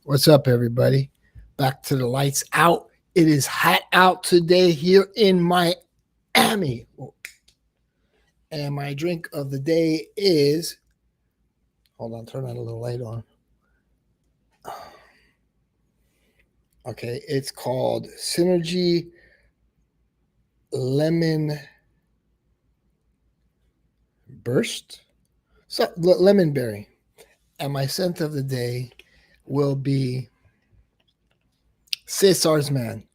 What's up, everybody? Back to the lights out. It is hot out today here in Miami. And my drink of the day is, hold on, turn that a little light on. Okay, it's called Synergy Lemon Burst. So, lemon berry. And my scent of the day will be Cesar's Man,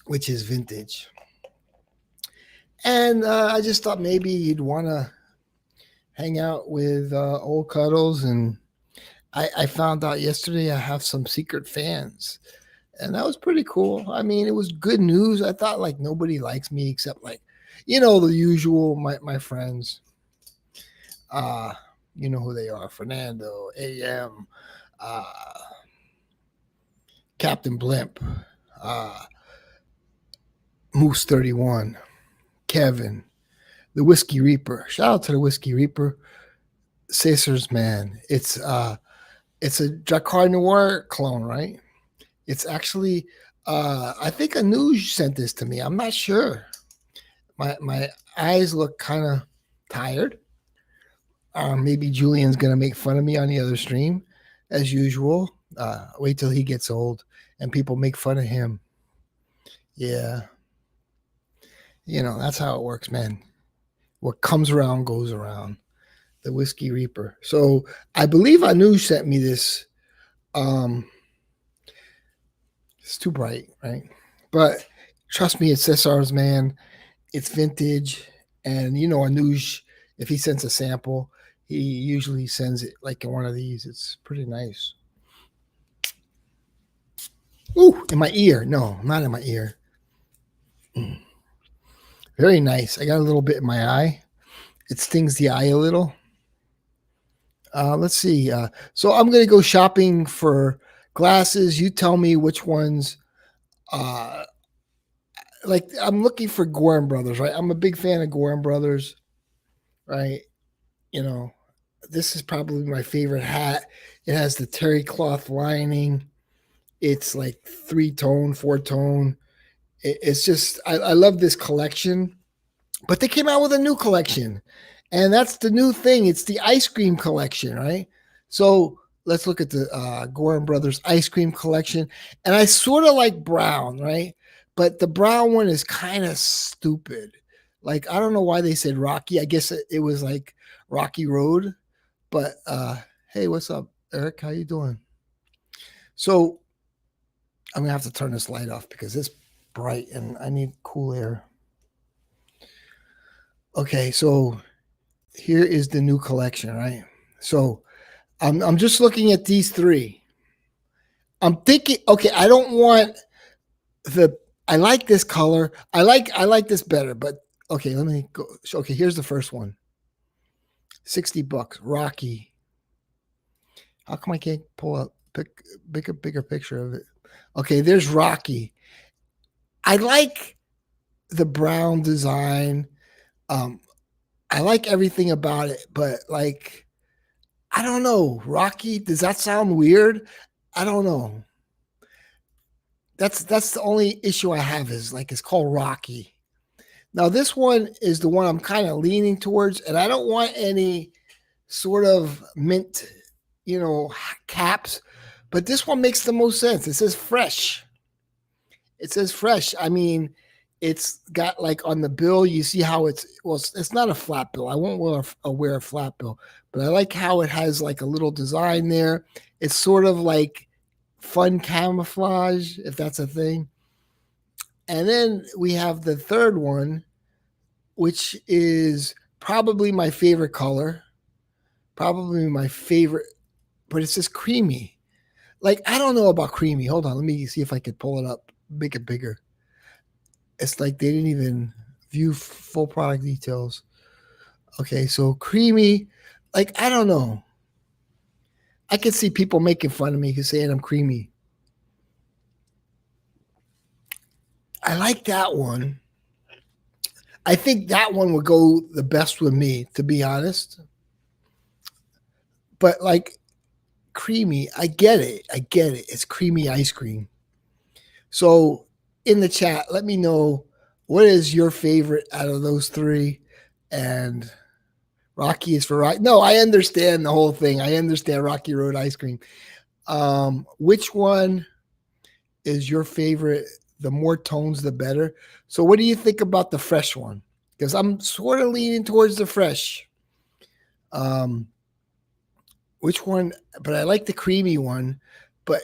which is vintage. And I just thought maybe you'd want to hang out with old cuddles. And I found out yesterday I have some secret fans. And that was pretty cool. I mean, it was good news. I thought like nobody likes me except like, the usual, my friends. Uh, you know who they are. Fernando, AM, uh, Captain Blimp, uh, Moose 31, Kevin, the Whiskey Reaper. Shout out to the Whiskey Reaper. Caesar's Man. It's a Drakkar Noir clone, right? It's actually I think Anuj sent this to me. I'm not sure. My eyes look kind of tired. Maybe Julian's gonna make fun of me on the other stream, as usual. Wait till he gets old and people make fun of him. Yeah, that's how it works, man. What comes around goes around. The Whiskey Reaper. So I believe Anuj sent me this. It's too bright, right? But trust me, it's Cesar's Man. It's vintage, and Anuj, if he sends a sample, he usually sends it like in one of these. It's pretty nice. Ooh, in my ear. No, not in my ear. Very nice. I got a little bit in my eye. It stings the eye a little. Let's see. So I'm going to go shopping for glasses. You tell me which ones. Like I'm looking for Goorin Brothers, right? I'm a big fan of Goorin Brothers, right? This is probably my favorite hat. It has the terry cloth lining. It's like 3-tone, 4-tone. It's just I love this collection. But they came out with a new collection. And that's the new thing. It's the ice cream collection, right? So let's look at the Goorin Brothers ice cream collection. And I sort of like brown, right? But the brown one is kind of stupid. Like, I don't know why they said Rocky. I guess it was like Rocky Road. But hey, what's up, Eric? How you doing? So I'm going to have to turn this light off because it's bright and I need cool air. Okay, so here is the new collection, right? So I'm just looking at these three. I'm thinking, okay, I don't want I like this color. I like this better, but okay, let me go. Okay, here's the first one. $60, Rocky. How come I can't pull up a bigger picture of it? Okay, there's Rocky. I like the brown design. I like everything about it, but like, I don't know. Rocky, does that sound weird? I don't know. That's the only issue I have is like it's called Rocky. Now this one is the one I'm kind of leaning towards, and I don't want any sort of mint, caps, but this one makes the most sense. It says fresh. It says fresh. I mean, it's got like on the bill, you see how it's not a flat bill. I won't wear a flat bill, but I like how it has like a little design there. It's sort of like fun camouflage, if that's a thing. And then we have the third one, which is probably my favorite color. Probably my favorite, but it says creamy. Like, I don't know about creamy. Hold on, let me see if I could pull it up, make it bigger. It's like they didn't even view full product details. Okay, so creamy, like, I don't know. I could see people making fun of me because saying I'm creamy. I like that one. I think that one would go the best with me, to be honest. But like, creamy. I get it. I get it. It's creamy ice cream. So in the chat, let me know what is your favorite out of those three. And Rocky is for Rocky. No, I understand the whole thing. I understand Rocky Road ice cream. Which one is your favorite? The more tones, the better. So, what do you think about the fresh one? Because I'm sort of leaning towards the fresh. Um, which one? But I like the creamy one. But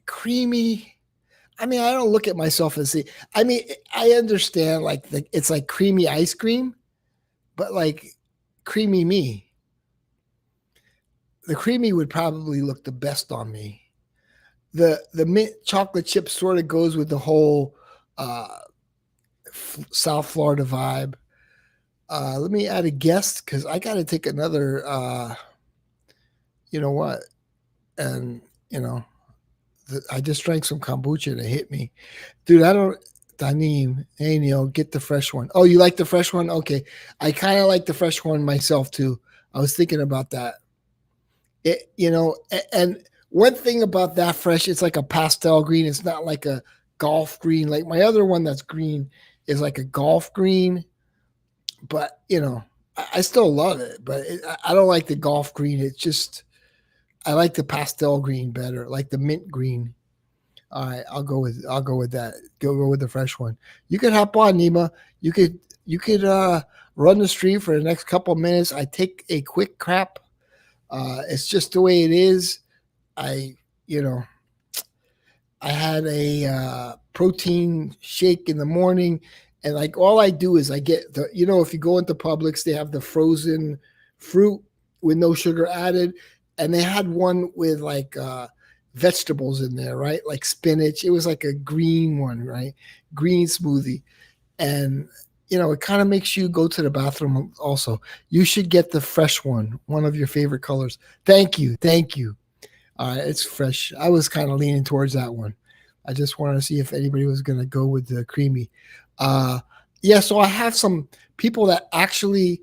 creamy. I mean, I don't look at myself and see. I mean, I understand like it's like creamy ice cream, but like creamy me. The creamy would probably look the best on me. The mint chocolate chip sort of goes with the whole South Florida vibe. Let me add a guest because I got to take another. You know what? And you know, I just drank some kombucha to hit me, dude. I don't. Danim, hey Neil, get the fresh one. Oh, you like the fresh one? Okay, I kind of like the fresh one myself too. I was thinking about that. And one thing about that fresh, it's like a pastel green. It's not like a golf green. Like my other one that's green is like a golf green, but I still love it. But I don't like the golf green. It's just I like the pastel green better, like the mint green. All right, I'll go with that. Go with the fresh one. You could hop on, Nima. You could run the stream for the next couple of minutes. I take a quick crap. It's just the way it is. I, you know, I had a protein shake in the morning, and like all I do is I get if you go into Publix, they have the frozen fruit with no sugar added, and they had one with like vegetables in there, right? Like spinach. It was like a green one, right? Green smoothie, and it kind of makes you go to the bathroom. Also, you should get the fresh one of your favorite colors. Thank you. It's fresh. I was kind of leaning towards that one. I just wanted to see if anybody was going to go with the creamy. Uh, yeah, so I have some people that actually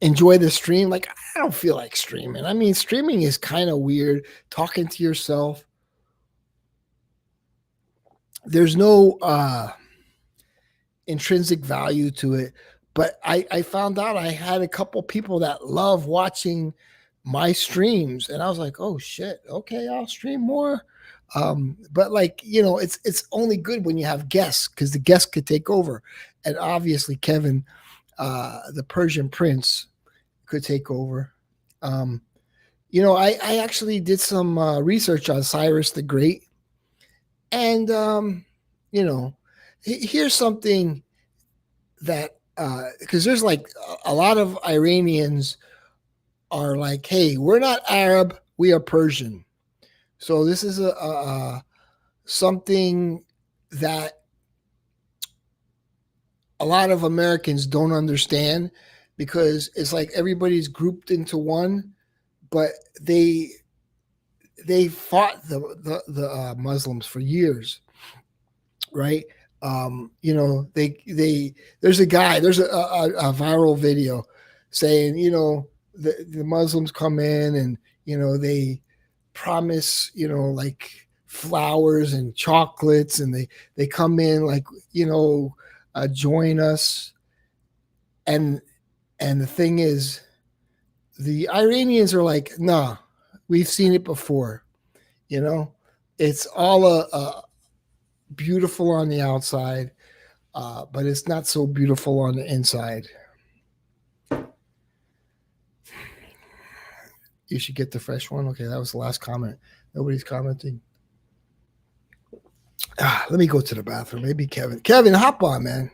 enjoy the stream. Like, I don't feel like streaming. I mean, streaming is kind of weird, talking to yourself. There's no intrinsic value to it. But I found out I had a couple people that love watching my streams, and I was like, oh shit, okay, I'll stream more. But like it's only good when you have guests because the guests could take over, and obviously Kevin, the Persian Prince, could take over. I actually did some research on Cyrus the Great, and here's something that because there's like a lot of Iranians are like, hey, we're not Arab, we are Persian. So this is a something that a lot of Americans don't understand because it's like everybody's grouped into one, but they fought the Muslims for years, right? They there's a guy, there's a viral video saying, the Muslims come in and they promise, like flowers and chocolates, and they come in like, join us, and the thing is, the Iranians are like, nah, we've seen it before, you know, it's all a beautiful on the outside, but it's not so beautiful on the inside. You should get the fresh one. Okay, that was the last comment. Nobody's commenting. Let me go to the bathroom. Maybe Kevin. Kevin, hop on, man.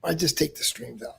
I just take the stream down.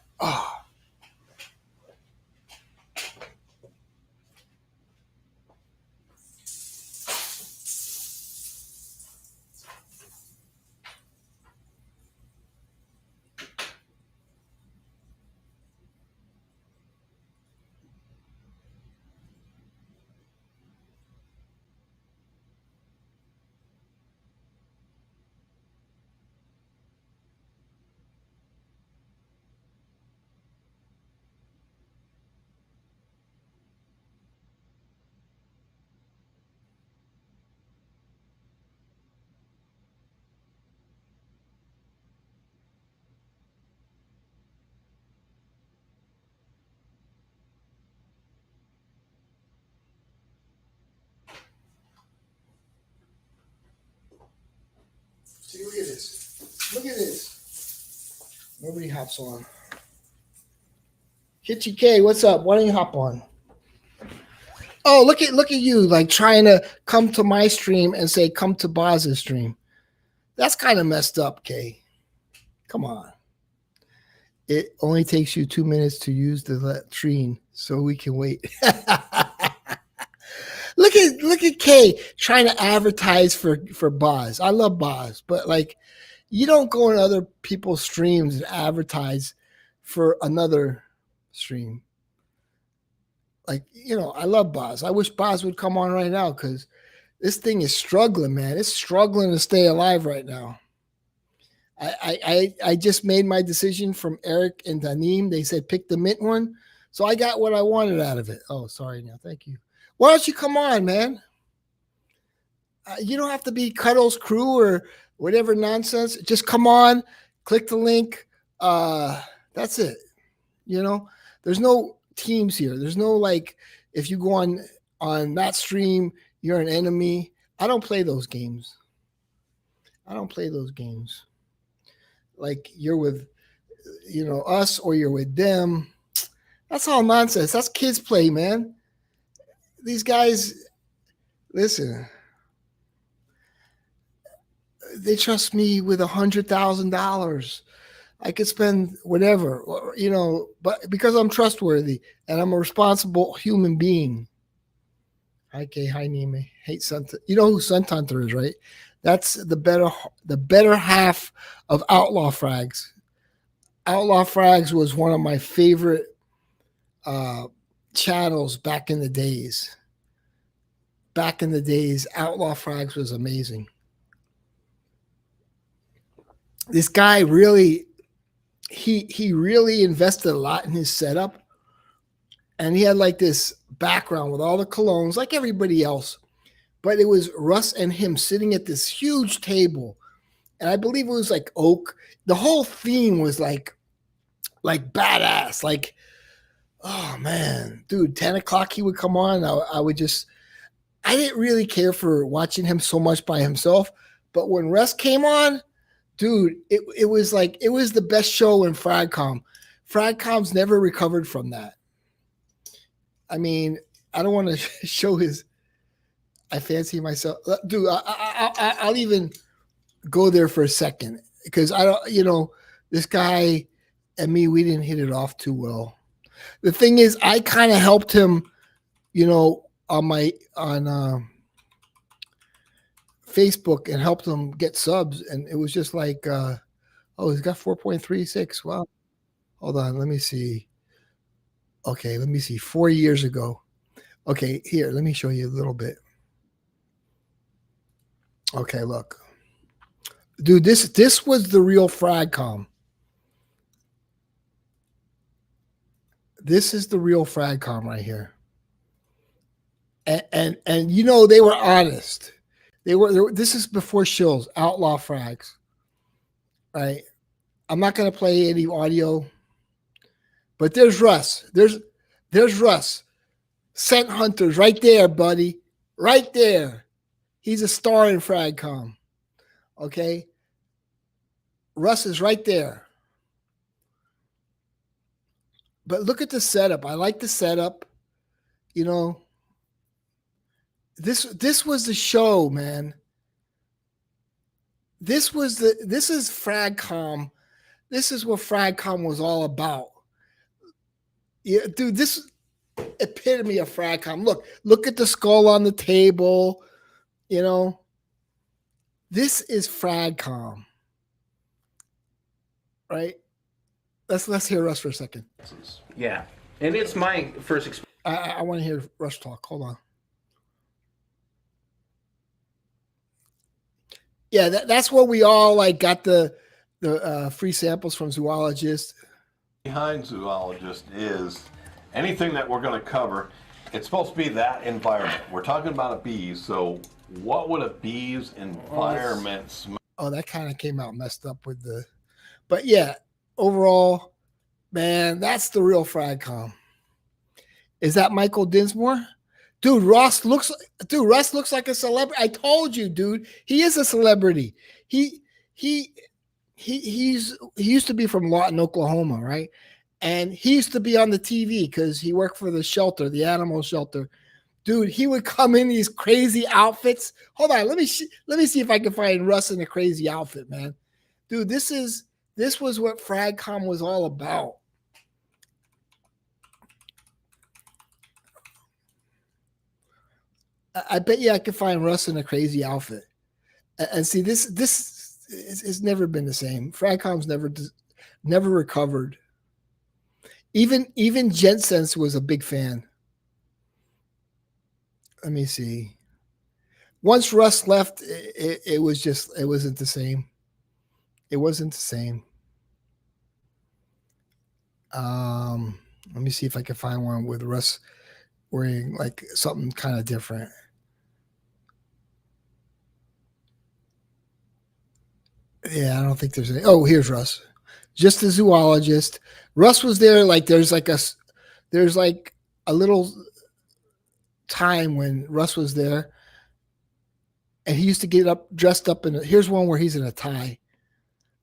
Look at this. Nobody hops on. Hitchy K, what's up? Why don't you hop on? Oh, look at you, like trying to come to my stream and say come to Boz's stream. That's kind of messed up, Kay. Come on. It only takes you 2 minutes to use the latrine, so we can wait. Look at Kay trying to advertise for Boz. I love Boz, but like, you don't go in other people's streams and advertise for another stream. Like, I love Boz. I wish Boz would come on right now because this thing is struggling, man. It's struggling to stay alive right now. I just made my decision from Eric and Danim. They said pick the mint one. So I got what I wanted out of it. Oh, sorry now. Thank you. Why don't you come on, man? You don't have to be Cuddles Crew or whatever nonsense. Just come on, click the link. That's it. There's no teams here. There's no like, if you go on that stream, you're an enemy. I don't play those games. Like you're with, us or you're with them. That's all nonsense. That's kids play, man. These guys, listen, they trust me with $100,000. I could spend whatever, but because I'm trustworthy and I'm a responsible human being. Hi, Kay. Hi, Nime. Hate Sun. You know who Sun Hunter is, right? That's the better half of Outlaw Frags. Outlaw Frags was one of my favorite channels back in the days. Outlaw Frags was amazing. This guy really, he really invested a lot in his setup. And he had like this background with all the colognes, like everybody else. But it was Russ and him sitting at this huge table. And I believe it was like oak. The whole theme was like badass. Like, oh man, dude, 10 o'clock he would come on. I didn't really care for watching him so much by himself. But when Russ came on, dude, it was the best show in Fragcom. Fragcom's never recovered from that. I mean, I don't want to show his. I fancy myself, dude. I'll even go there for a second because I don't. This guy and me, we didn't hit it off too well. The thing is, I kind of helped him, on Facebook and helped him get subs, and it was just like, he's got 4.36. Wow. Hold on, let me see. Okay, let me see. 4 years ago. Okay, here, let me show you a little bit. Okay, look. Dude, this was the real Fragcom. This is the real Fragcom right here. And they were honest. They were. This is before shills, Outlaw Frags. Right? I'm not going to play any audio. But there's Russ. There's Russ. Scent Hunters right there, buddy. Right there. He's a star in Fragcom. Okay? Russ is right there. But look at the setup. I like the setup. This was the show, man. This is Fragcom. This is what Fragcom was all about. Yeah, dude, this epitome of Fragcom. Look at the skull on the table. This is Fragcom. Right? Let's hear Russ for a second. Yeah. And it's my first experience. I want to hear Russ talk. Hold on. Yeah, that's where we all got the free samples from Zoologist. Behind Zoologist is anything that we're going to cover. It's supposed to be that environment. We're talking about a bees, so what would a bee's environment smell? Oh, that kind of came out messed up with the. But yeah, overall, man, that's the real Fragcom. Is that Michael Dinsmore? Dude, Russ looks like a celebrity. I told you, dude. He is a celebrity. He he used to be from Lawton, Oklahoma, right? And he used to be on the TV because he worked for the shelter, the animal shelter. Dude, he would come in these crazy outfits. Hold on, let me see if I can find Russ in a crazy outfit, man. Dude, this was what FragCom was all about. I bet you I could find Russ in a crazy outfit. And see, this it's never been the same. FragCom's never recovered. Even Jensen's was a big fan. Let me see. Once Russ left, it wasn't the same. It wasn't the same. Let me see if I can find one with Russ wearing like something kind of different. Yeah, I don't think there's any. Oh, here's Russ. Just a zoologist. Russ was there. Like there's like a little time when Russ was there, and he used to get up dressed up in. Here's one where he's in a tie.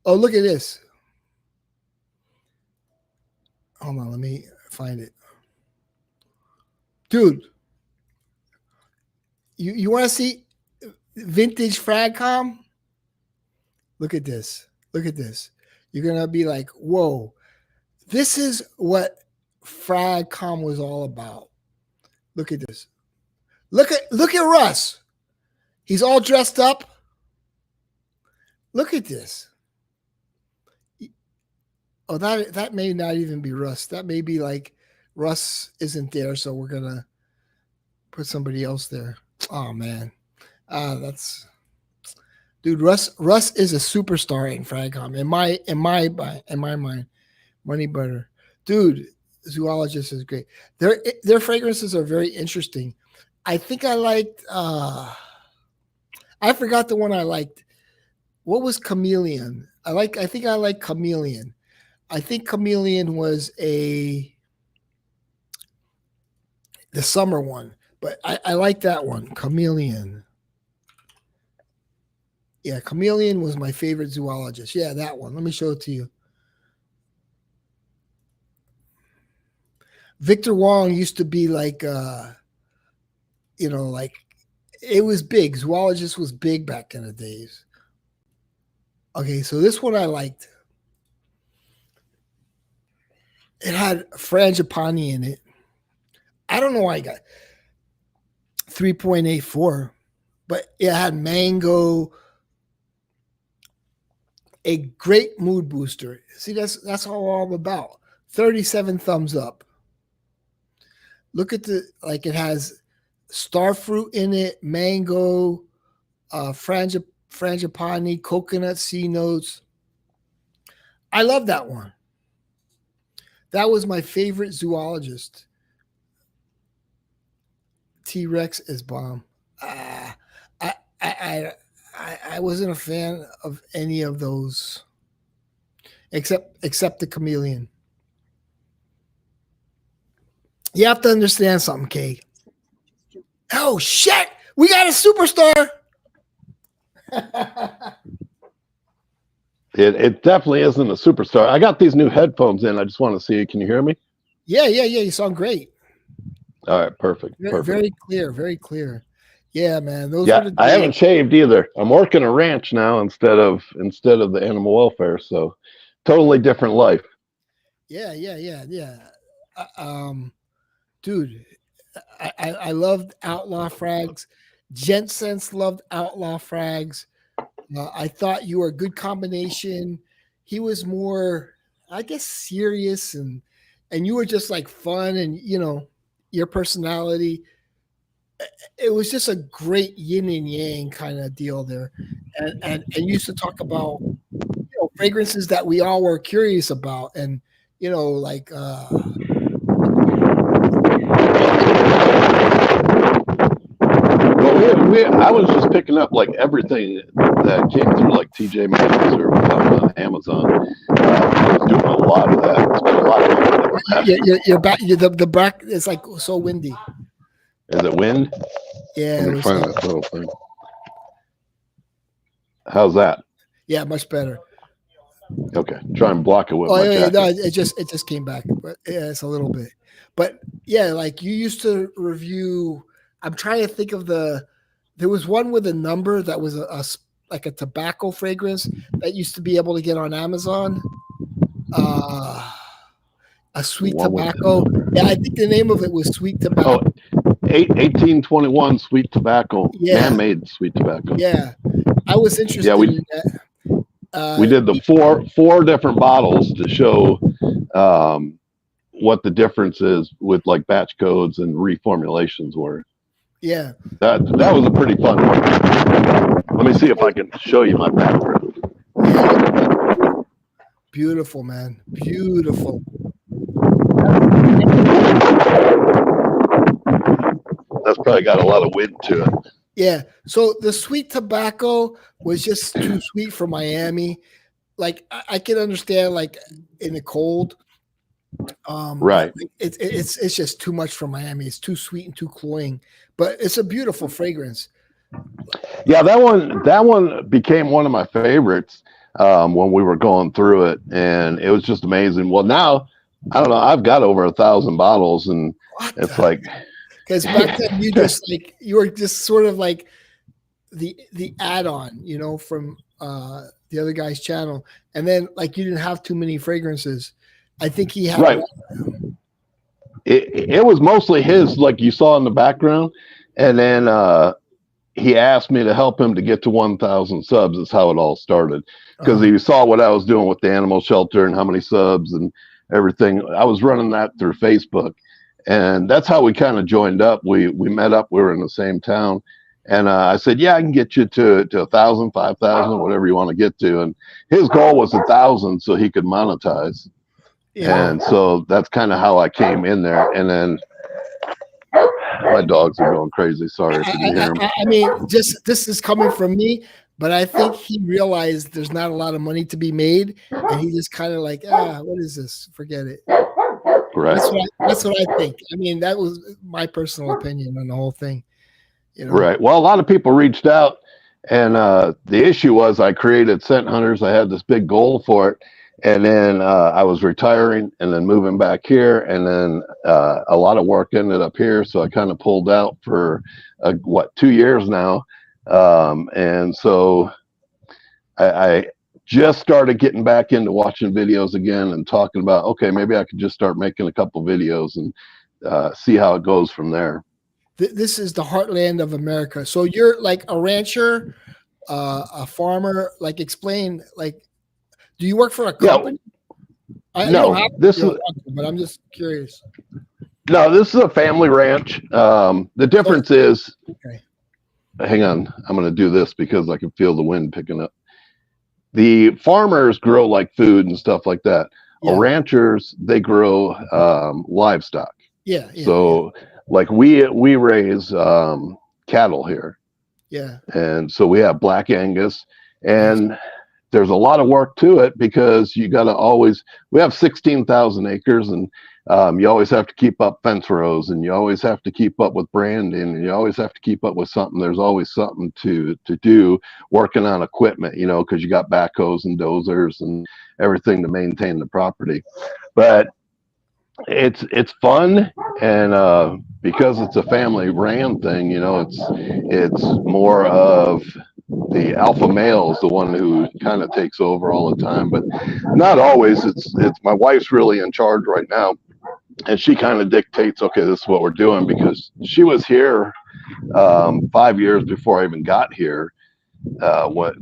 Oh, look at this. Hold on, let me find it, dude. You want to see vintage FragCom? Look at this. Look at this. You're gonna be like, whoa, this is what FragCom was all about. Look at this. Look at Russ. He's all dressed up. Look at this. Oh, that may not even be Russ. That may be like Russ isn't there, so we're gonna put somebody else there. Oh man, that's dude. Russ is a superstar in FragCom. In my mind, Money Butter, dude. Zoologist is great. Their fragrances are very interesting. I think I liked. I forgot the one I liked. What was Chameleon? I think I like Chameleon. I think Chameleon was the summer one, but I like that one. Chameleon. Yeah, Chameleon was my favorite zoologist. Yeah, that one. Let me show it to you. Victor Wong used to be like, like it was big. Zoologist was big back in the days. Okay, so this one I liked. It had frangipani in it. I don't know why I got 3.84, but it had mango, a great mood booster. See, that's all I'm about. 37 thumbs up. Look at it has star fruit in it, mango, frangipani, coconut sea notes. I love that one. That was my favorite zoologist. T-Rex is bomb. I wasn't a fan of any of those, except the Chameleon. You have to understand something, Kay. Oh shit! We got a superstar. It definitely isn't a superstar. I got these new headphones in. I just want to see. Can you hear me? Yeah. You sound great. All right, perfect. Very clear, very clear. Yeah, man. Those yeah, I haven't shaved either. I'm working a ranch now instead of the animal welfare. So, totally different life. Yeah. Dude, I loved Outlaw Frags. Jensen's loved Outlaw Frags. I thought you were a good combination. He was more, I guess, serious, and you were just like fun, and your personality. It was just a great yin and yang kind of deal there, and used to talk about fragrances that we all were curious about, and like. I was just picking up like everything that came through like TJ Maxx or Amazon. I was doing a lot of that. It's been a lot of you're back. The back. It's like so windy. Is it wind? Yeah. Let me find this little thing. How's that? Yeah, much better. Okay, try and block it with Oh my yeah, jacket. no, it just came back, but yeah, it's a little bit. But yeah, like you used to review. I'm trying to think of there was one with a number that was like a tobacco fragrance that used to be able to get on Amazon. Uh, a sweet One with the tobacco. number. Yeah, I think the name of it was sweet tobacco. Oh, 1821 sweet tobacco, Yeah, man-made sweet tobacco. yeah. I was interested Yeah, in that. we did the four different bottles to show what the difference is with like batch codes and reformulations were. Yeah. That was a pretty fun one. Let me see if I can show you my background. Yeah. Beautiful, man. Beautiful. That's probably got a lot of wind to it. Yeah. So the sweet tobacco was just too sweet for Miami. Like I can understand, like in the cold. Right. It's just too much for Miami. It's too sweet and too cloying. But it's a beautiful fragrance. Yeah, that one became one of my favorites when we were going through it, and it was just amazing. Well, now I don't know. I've got over 1,000 bottles, and it's like because back then you were just sort of like the add-on, from the other guy's channel, and then like you didn't have too many fragrances. I think he had right. It was mostly his, like you saw in the background, and then he asked me to help him to get to 1,000 subs. Is how it all started, because he saw what I was doing with the animal shelter and how many subs and everything. I was running that through Facebook, and that's how we kind of joined up. We met up. We were in the same town, and I said, "Yeah, I can get you to 1,000, 5,000, whatever you want to get to." And his goal was 1,000 so he could monetize. Yeah. And so that's kind of how I came in there. And then my dogs are going crazy. Sorry if you can hear them. I mean, this is coming from me, but I think he realized there's not a lot of money to be made, and he just kind of like, what is this? Forget it. Right. That's what I think. I mean, that was my personal opinion on the whole thing. Right. Well, a lot of people reached out, and the issue was I created Scent Hunters. I had this big goal for it. And then I was retiring and then moving back here. And then a lot of work ended up here. So I kind of pulled out for 2 years now. And so I just started getting back into watching videos again and talking about, okay, maybe I could just start making a couple videos and see how it goes from there. This is the heartland of America. So you're like a rancher, a farmer. Like, explain, like, do you work for a company? Yeah. No, this is. But I'm just curious. No, this is a family ranch. The difference is. Okay. Hang on, I'm going to do this because I can feel the wind picking up. The farmers grow like food and stuff like that. Yeah. Ranchers, they grow livestock. Yeah. So, like we raise cattle here. Yeah. And so we have Black Angus and. There's a lot of work to it because you got to we have 16,000 acres and you always have to keep up fence rows and you always have to keep up with branding and you always have to keep up with something. There's always something to do working on equipment, because you got backhoes and dozers and everything to maintain the property. But it's fun and because it's a family ran thing, it's more of the alpha male is the one who kind of takes over all the time, but not always. It's my wife's really in charge right now, and she kind of dictates, okay, this is what we're doing, because she was here 5 years before I even got here,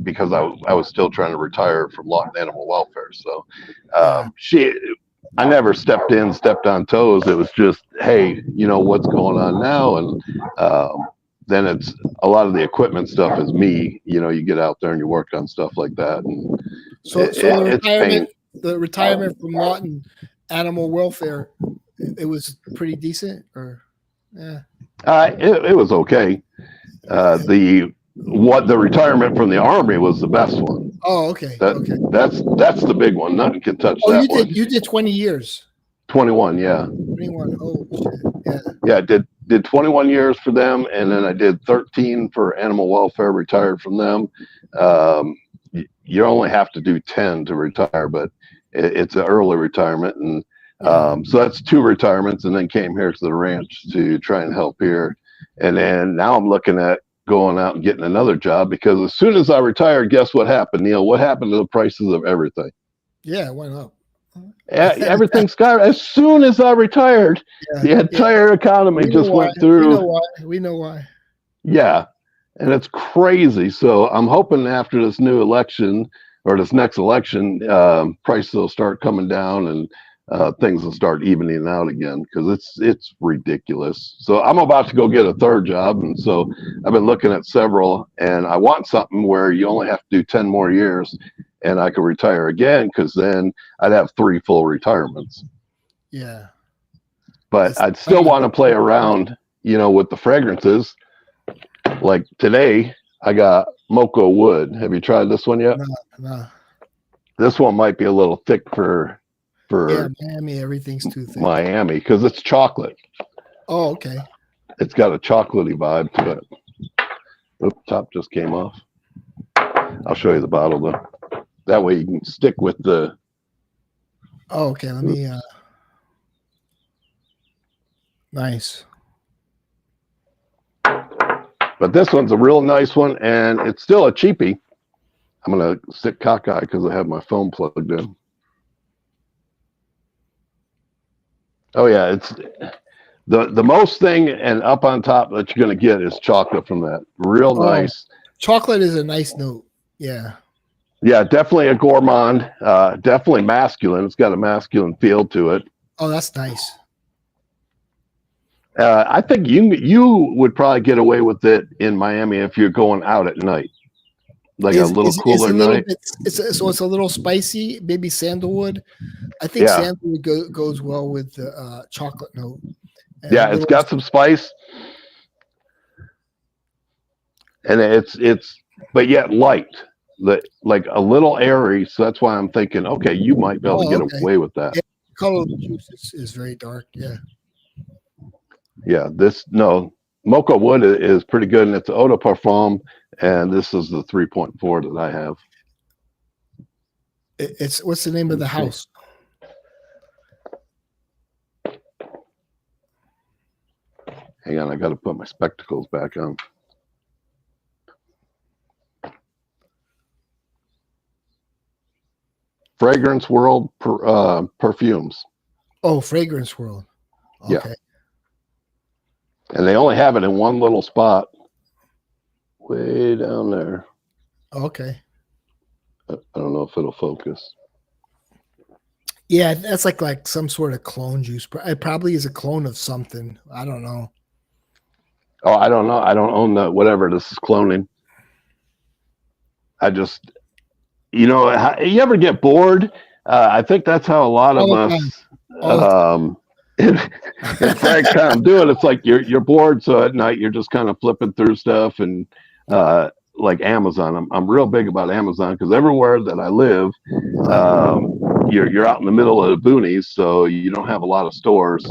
because I was still trying to retire from Lawton Animal Welfare. So I never stepped on toes. It was just, hey, what's going on now, and then it's a lot of the equipment stuff is me. You get out there and you work on stuff like that. And so the retirement from Lawton Animal Welfare, it was pretty decent, or yeah. It was okay. The retirement from the Army was the best one. Oh, okay. That's the big one. Nothing can touch that one. You did 20 years. 21, yeah. 21. Oh shit. Yeah. Yeah, I did 21 years for them, and then I did 13 for animal welfare, retired from them. you only have to do 10 to retire, but it's an early retirement. And so that's 2 retirements, and then came here to the ranch to try and help here. And then now I'm looking at going out and getting another job, because as soon as I retired, guess what happened, Neil? What happened to the prices of everything? Yeah, it went up. Everything skyrocketed. As soon as I retired, the entire economy just went through. We know why. We know why. Yeah, and it's crazy. So I'm hoping after this new election, or this next election, prices will start coming down, and things will start evening out again, because it's ridiculous. So I'm about to go get a 3rd job, and so I've been looking at several, and I want something where you only have to do 10 more years, and I could retire again, because then I'd have 3 full retirements. Yeah. But I'd still want to play around, with the fragrances. Like today, I got Mocha Wood. Have you tried this one yet? No. This one might be a little thick for Miami, everything's too thick. Miami, because it's chocolate. Oh, okay. It's got a chocolatey vibe to it. Oop, top just came off. I'll show you the bottle though. That way you can stick with the. Oh, okay. Let me. Nice. But this one's a real nice one, and it's still a cheapie. I'm gonna sit cockeyed because I have my phone plugged in. Oh yeah, it's the most thing, and up on top that you're gonna get is chocolate from that. Real nice. Chocolate is a nice note. Yeah. Yeah, definitely a gourmand. Definitely masculine. It's got a masculine feel to it. Oh, that's nice. I think you would probably get away with it in Miami if you're going out at night, like a little cooler night. So it's a little spicy, maybe sandalwood. I think sandalwood goes well with the chocolate note. Yeah, it's got some spice, and it's but yet light, like a little airy. So that's why I'm thinking, okay, you might be able to get away with that. Yeah, the color of the juice is very dark. Yeah. Yeah, Mocha Wood is pretty good, and it's eau de parfum, and this is the 3.4 that I have. It's what's the name of the house? Hang on, I got to put my spectacles back on. Fragrance World Perfumes. Oh, Fragrance World. Okay. Yeah. And they only have it in one little spot, way down there. Okay. I don't know if it'll focus. Yeah, that's like some sort of clone juice. It probably is a clone of something. I don't know. Oh, I don't know. I don't own whatever this is cloning. I just, you ever get bored? I think that's how a lot of us. And Frank kind of do it. It's like you're bored, so at night you're just kind of flipping through stuff, and like Amazon. I'm real big about Amazon, because everywhere that I live, you're out in the middle of the boonies, so you don't have a lot of stores,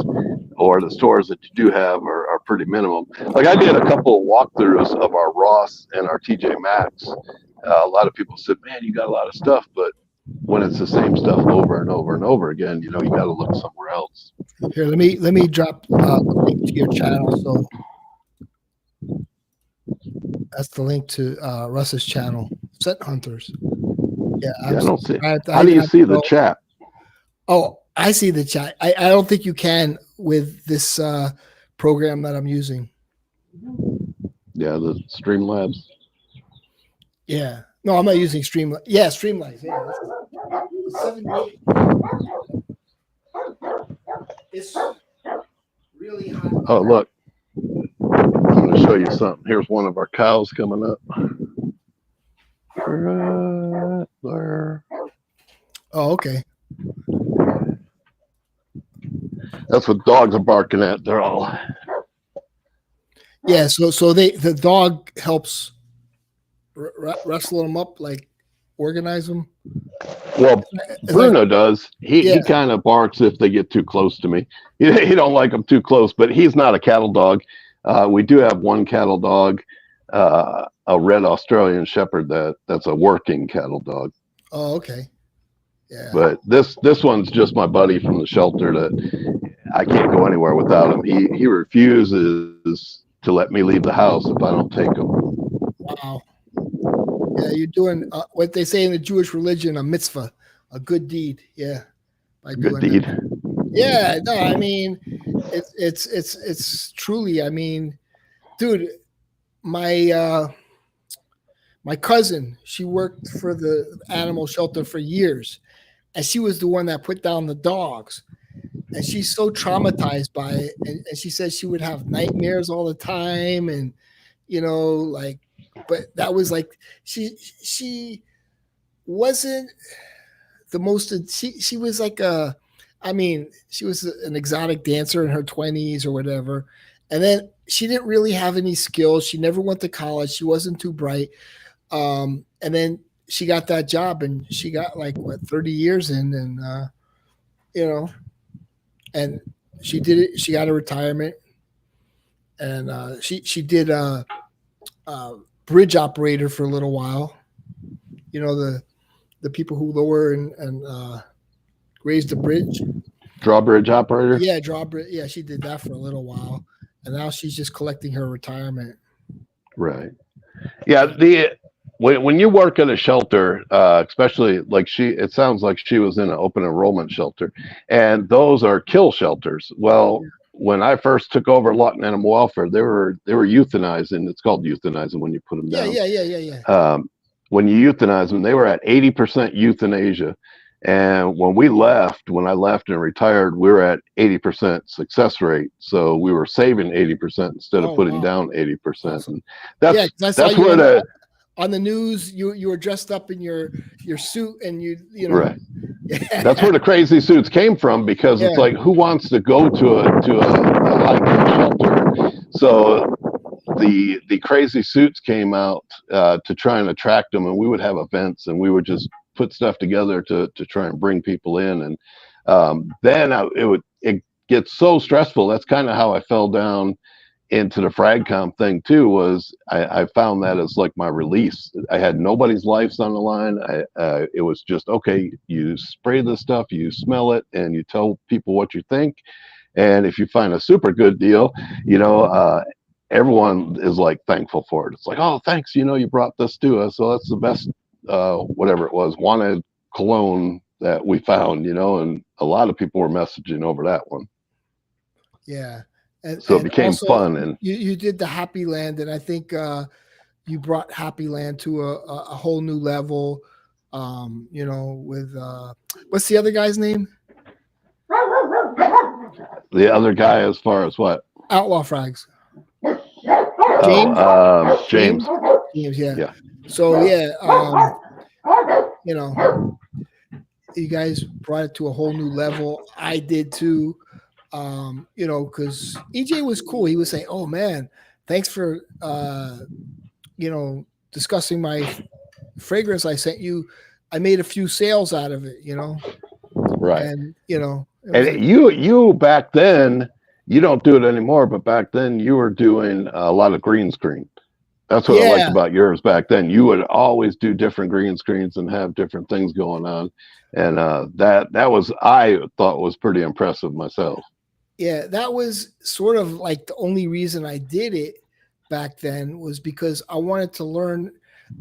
or the stores that you do have are pretty minimum. Like I did a couple of walkthroughs of our Ross and our TJ Maxx. A lot of people said, "Man, you got a lot of stuff," but when it's the same stuff over and over and over again, you got to look somewhere else. Here, let me drop a link to your channel. So that's the link to Russ's channel, Scent Hunters. Yeah, I don't see. How do you see the chat? Oh, I see the chat. I don't think you can with this program that I'm using. Yeah, the Streamlabs. Yeah. No, I'm not using Streamlabs. Yeah, Streamlabs. Yeah. 78. It's really hot. Oh, look. I'm going to show you something. Here's one of our cows coming up. Right there. Oh, okay. That's what dogs are barking at. They're all. Yeah, so the dog helps wrestle them up, like organize them. Well, Bruno does. He kind of barks if they get too close to me. He don't like them too close, but he's not a cattle dog. We do have one cattle dog, a red Australian Shepherd that's a working cattle dog. Oh, okay. Yeah. But this one's just my buddy from the shelter that I can't go anywhere without him. He refuses to let me leave the house if I don't take him. Wow. Yeah, you're doing what they say in the Jewish religion, a mitzvah, a good deed. Yeah. By Good doing deed. that. Yeah, no, I mean, it's truly, I mean, dude, my cousin, she worked for the animal shelter for years, and she was the one that put down the dogs. And she's so traumatized by it, and she said she would have nightmares all the time, and like, but that was like she wasn't the most. She was like she was an exotic dancer in her 20s or whatever, and then she didn't really have any skills. She never went to college. She wasn't too bright. And then she got that job, and she got like 30 years in, and and she did it. She got a retirement, and she did a bridge operator for a little while. The people who lower and raise the bridge. Drawbridge operator? Yeah, drawbridge. Yeah, she did that for a little while, and now she's just collecting her retirement. Right. Yeah. When you work at a shelter, especially like it sounds like she was in an open enrollment shelter, and those are kill shelters. Well, when I first took over Lawton Animal Welfare, they were euthanizing. It's called euthanizing when you put them down. Yeah. When you euthanize them, they were at 80% euthanasia. And when I left and retired, we were at 80% success rate. So we were saving 80% instead of putting down 80%. Awesome. And that's where on the news, you were dressed up in your suit, and you know. Right. That's where the crazy suits came from, because it's like, who wants to go to a high kill shelter? So the crazy suits came out to try and attract them, and we would have events, and we would just put stuff together to try and bring people in, and then it gets so stressful. That's kind of how I fell down into the fragcom thing too. Was I found that as like my release. I had nobody's lives on the line. It was just, okay, you spray this stuff, you smell it, and you tell people what you think, and if you find a super good deal, everyone is like thankful for it. It's like, oh, thanks, you brought this to us, so that's the best whatever it was, wanted cologne that we found, and a lot of people were messaging over that one. Yeah. So it became fun. And you did the Happy Land, and I think you brought Happy Land to a whole new level. With what's the other guy's name? The other guy, as far as what? Outlaw Frags. James. James, yeah. So you guys brought it to a whole new level. I did too. Because EJ was cool. He was saying, "Oh man, thanks for discussing my fragrance I sent you. I made a few sales out of it, Right. And and you back then, you don't do it anymore, but back then you were doing a lot of green screen. That's what I liked about yours back then. You would always do different green screens and have different things going on, and that was, I thought, was pretty impressive myself. Yeah, that was sort of like the only reason I did it back then, was because I wanted to learn.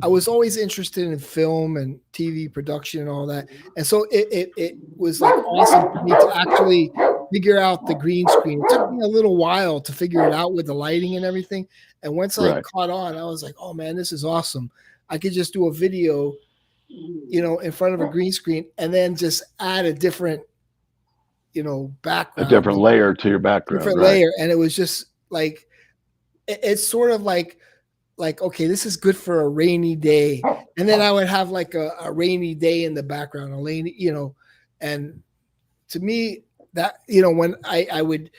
I was always interested in film and TV production and all that. And so it was like awesome for me to actually figure out the green screen. It took me a little while to figure it out with the lighting and everything. And once I caught on, I was like, oh man, this is awesome. I could just do a video, in front of a green screen, and then just add a different background, a different layer to your background, layer. And it was just like, it's sort of like, okay, this is good for a rainy day. And then I would have like a rainy day in the background, and to me that, when I would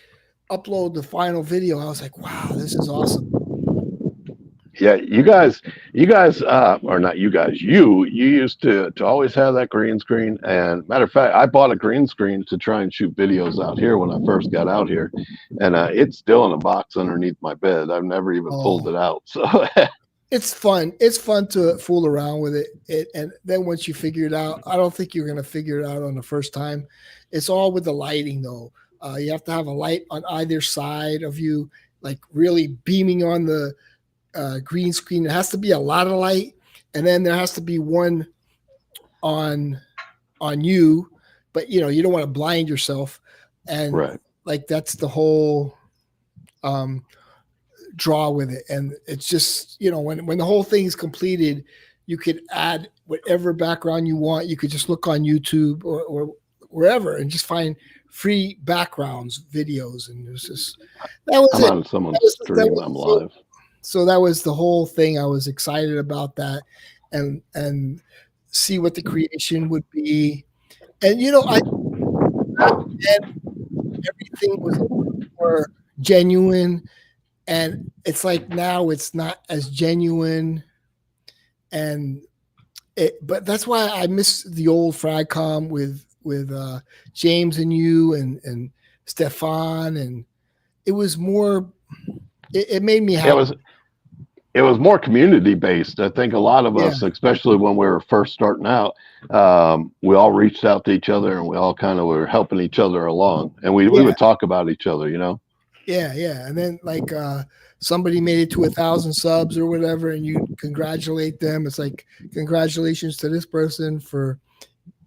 upload the final video, I was like, wow, this is awesome. Yeah, you guys, or not you guys, you used to always have that green screen. And matter of fact, I bought a green screen to try and shoot videos out here when I first got out here, and it's still in a box underneath my bed. I've never even pulled it out. So It's fun. It's fun to fool around with it. And then once you figure it out, I don't think you're going to figure it out on the first time. It's all with the lighting, though. You have to have a light on either side of you, like really beaming on the green screen. There has to be a lot of light, and then there has to be one on you, but you don't want to blind yourself. And Right. like that's the whole draw with it. And it's just when the whole thing is completed, you could add whatever background you want. You could just look on YouTube or wherever and just find free backgrounds videos, and it was just that was I'm it. on someone's That stream. was- I'm so- live. So that was the whole thing. I was excited about that, and see what the creation would be. And I and everything was more genuine, and it's like now it's not as genuine, and but that's why I miss the old Fragcom with James and you and Stefan, and it was more. It made me happy. It was more community based. I think a lot of us, Yeah. especially when we were first starting out, we all reached out to each other and we all kind of were helping each other along, and we Yeah. would talk about each other, Yeah, and then like somebody made it to 1,000 subs or whatever, and you congratulate them. It's like congratulations to this person for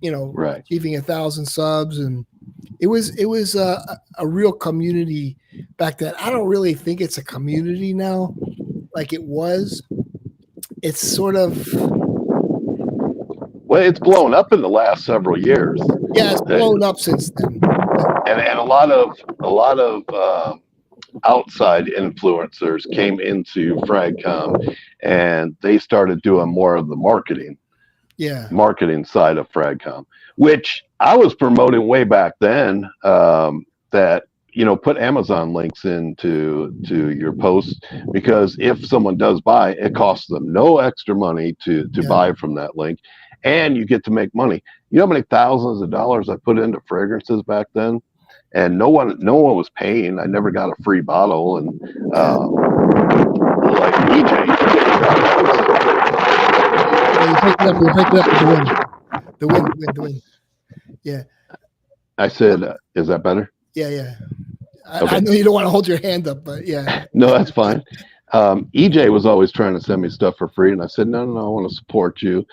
Right. achieving 1,000 subs, and it was a real community back then. I don't really think it's a community now like it was. It's sort of Well, it's blown up in the last several years, it's blown up since then. and a lot of outside influencers came into Fragcom, and they started doing more of the marketing side of Fragcom, which I was promoting way back then. That put Amazon links into your posts, because if someone does buy, it costs them no extra money to buy from that link, and you get to make money. You know how many thousands of dollars I put into fragrances back then, and no one was paying. I never got a free bottle, and like EJ. You picked it up the wind. Yeah. I said, is that better? Yeah. Okay. I know you don't want to hold your hand up, but yeah. No, that's fine. EJ was always trying to send me stuff for free, and I said, no, I want to support you.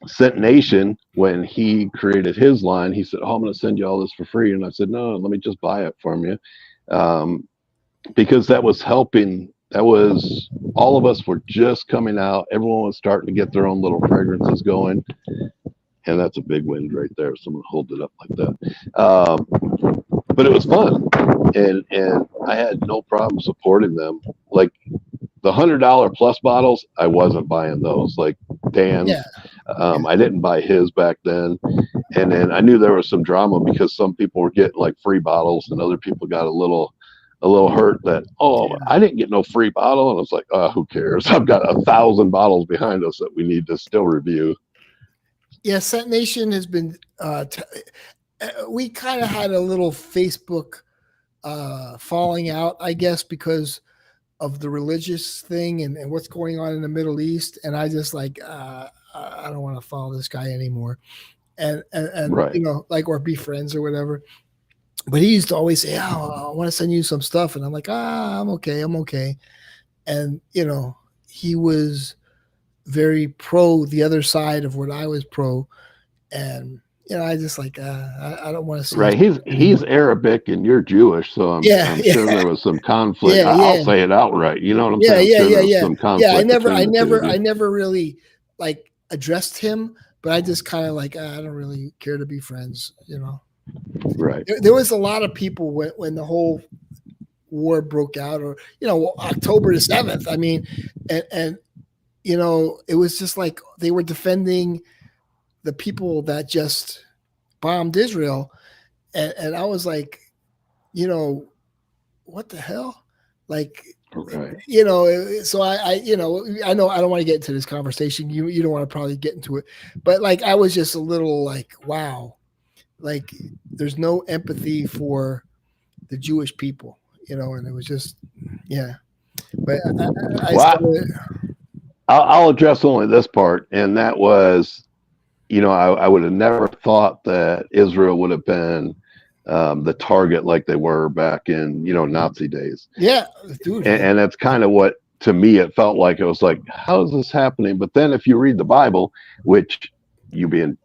Scent Nation, when he created his line, he said, I'm going to send you all this for free. And I said, no, let me just buy it from you. Because that was helping. That was, all of us were just coming out. Everyone was starting to get their own little fragrances going. And that's a big wind right there. Someone hold it up like that. But it was fun. And I had no problem supporting them. Like the $100 plus bottles, I wasn't buying those. Like Dan's. Yeah. I didn't buy his back then. And then I knew there was some drama because some people were getting like free bottles and other people got a little hurt that, I didn't get no free bottle. And I was like, who cares? I've got 1,000 bottles behind us that we need to still review. Yeah, Scent Nation has been we kind of had a little Facebook falling out, I guess, because of the religious thing and what's going on in the Middle East. And I just like, I don't want to follow this guy anymore. And Right. or be friends or whatever. But he used to always say, I want to send you some stuff. And I'm like, I'm okay. And, he was very pro the other side of what I was pro. And, I just like, I don't want to see. Right. He's Arabic and you're Jewish. So I'm sure there was some conflict. Yeah, I'll say it outright. You know what I'm saying? I'm sure some conflict. Yeah, I never really like addressed him, but I just kind of like, I don't really care to be friends, Right. There was a lot of people when the whole war broke out, or October the 7th. I mean, and it was just like they were defending the people that just bombed Israel, and I was like, what the hell, like. Right. So I know I don't want to get into this conversation. You don't want to probably get into it, but like I was just a little like, wow, like there's no empathy for the Jewish people, and it was just, yeah. But I Well, still, I'll address only this part, and that was, I would have never thought that Israel would have been the target like they were back in, Nazi days. yeah, dude. And that's kind of what, to me, it felt like. It was like, how is this happening? But then if you read the Bible, which you being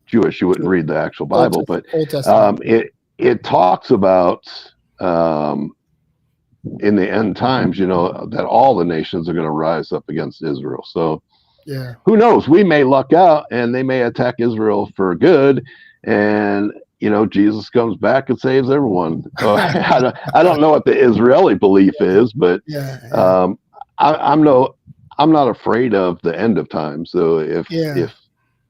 Jewish, you wouldn't read the actual Bible, but Old Testament. it talks about in the end times, that all the nations are going to rise up against Israel. So Yeah. who knows? We may luck out and they may attack Israel for good, and Jesus comes back and saves everyone. I don't know what the Israeli belief is, but Yeah. I'm not afraid of the end of time. So if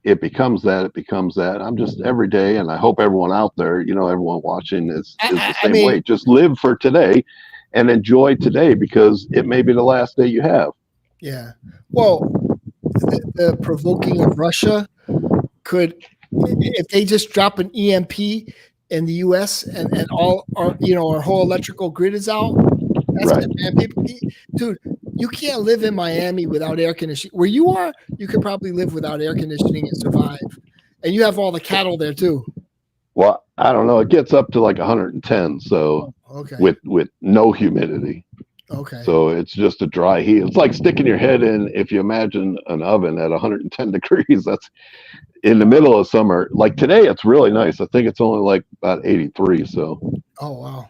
it becomes that, it becomes that. I'm just every day, and I hope everyone out there, everyone watching is the same way. Just live for today and enjoy today, because it may be the last day you have. Yeah. Well, the provoking of Russia could, if they just drop an EMP in the U.S. and all our, our whole electrical grid is out. That's Right. it, man. People, dude, you can't live in Miami without air conditioning. Where you are, you could probably live without air conditioning and survive. And you have all the cattle there too. Well, I don't know. It gets up to like 110, so Okay. with no humidity. Okay. So it's just a dry heat. It's like sticking your head in, if you imagine an oven at 110 degrees. That's in the middle of summer. Like today, it's really nice. I think it's only like about 83. So. Oh wow.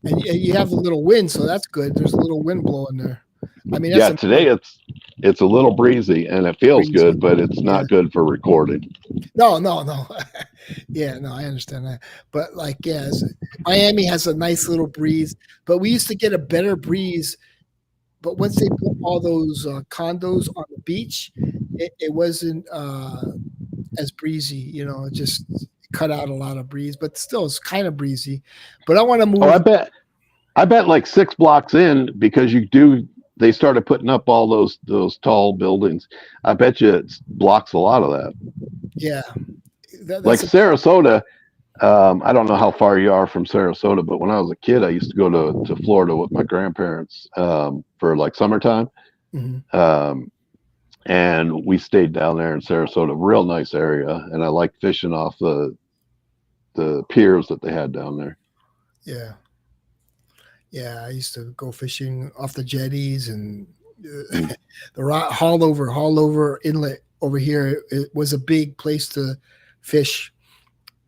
And you have a little wind, so that's good. There's a little wind blowing there. I mean, that's today it's a little breezy and it feels good, but it's not good for recording. No. Yeah, no, I understand that. But Miami has a nice little breeze, but we used to get a better breeze. But once they put all those condos on the beach, it wasn't as breezy. It just cut out a lot of breeze, but still it's kind of breezy. But I want to move. Oh, I bet like 6 blocks in, because they started putting up all those tall buildings. I bet you it blocks a lot of that. Yeah. Like Sarasota, I don't know how far you are from Sarasota, but when I was a kid, I used to go to Florida with my grandparents for like summertime. Mm-hmm. And we stayed down there in Sarasota, real nice area. And I liked fishing off the piers that they had down there. Yeah. Yeah, I used to go fishing off the jetties and the Haulover Inlet over here. It was a big place to fish,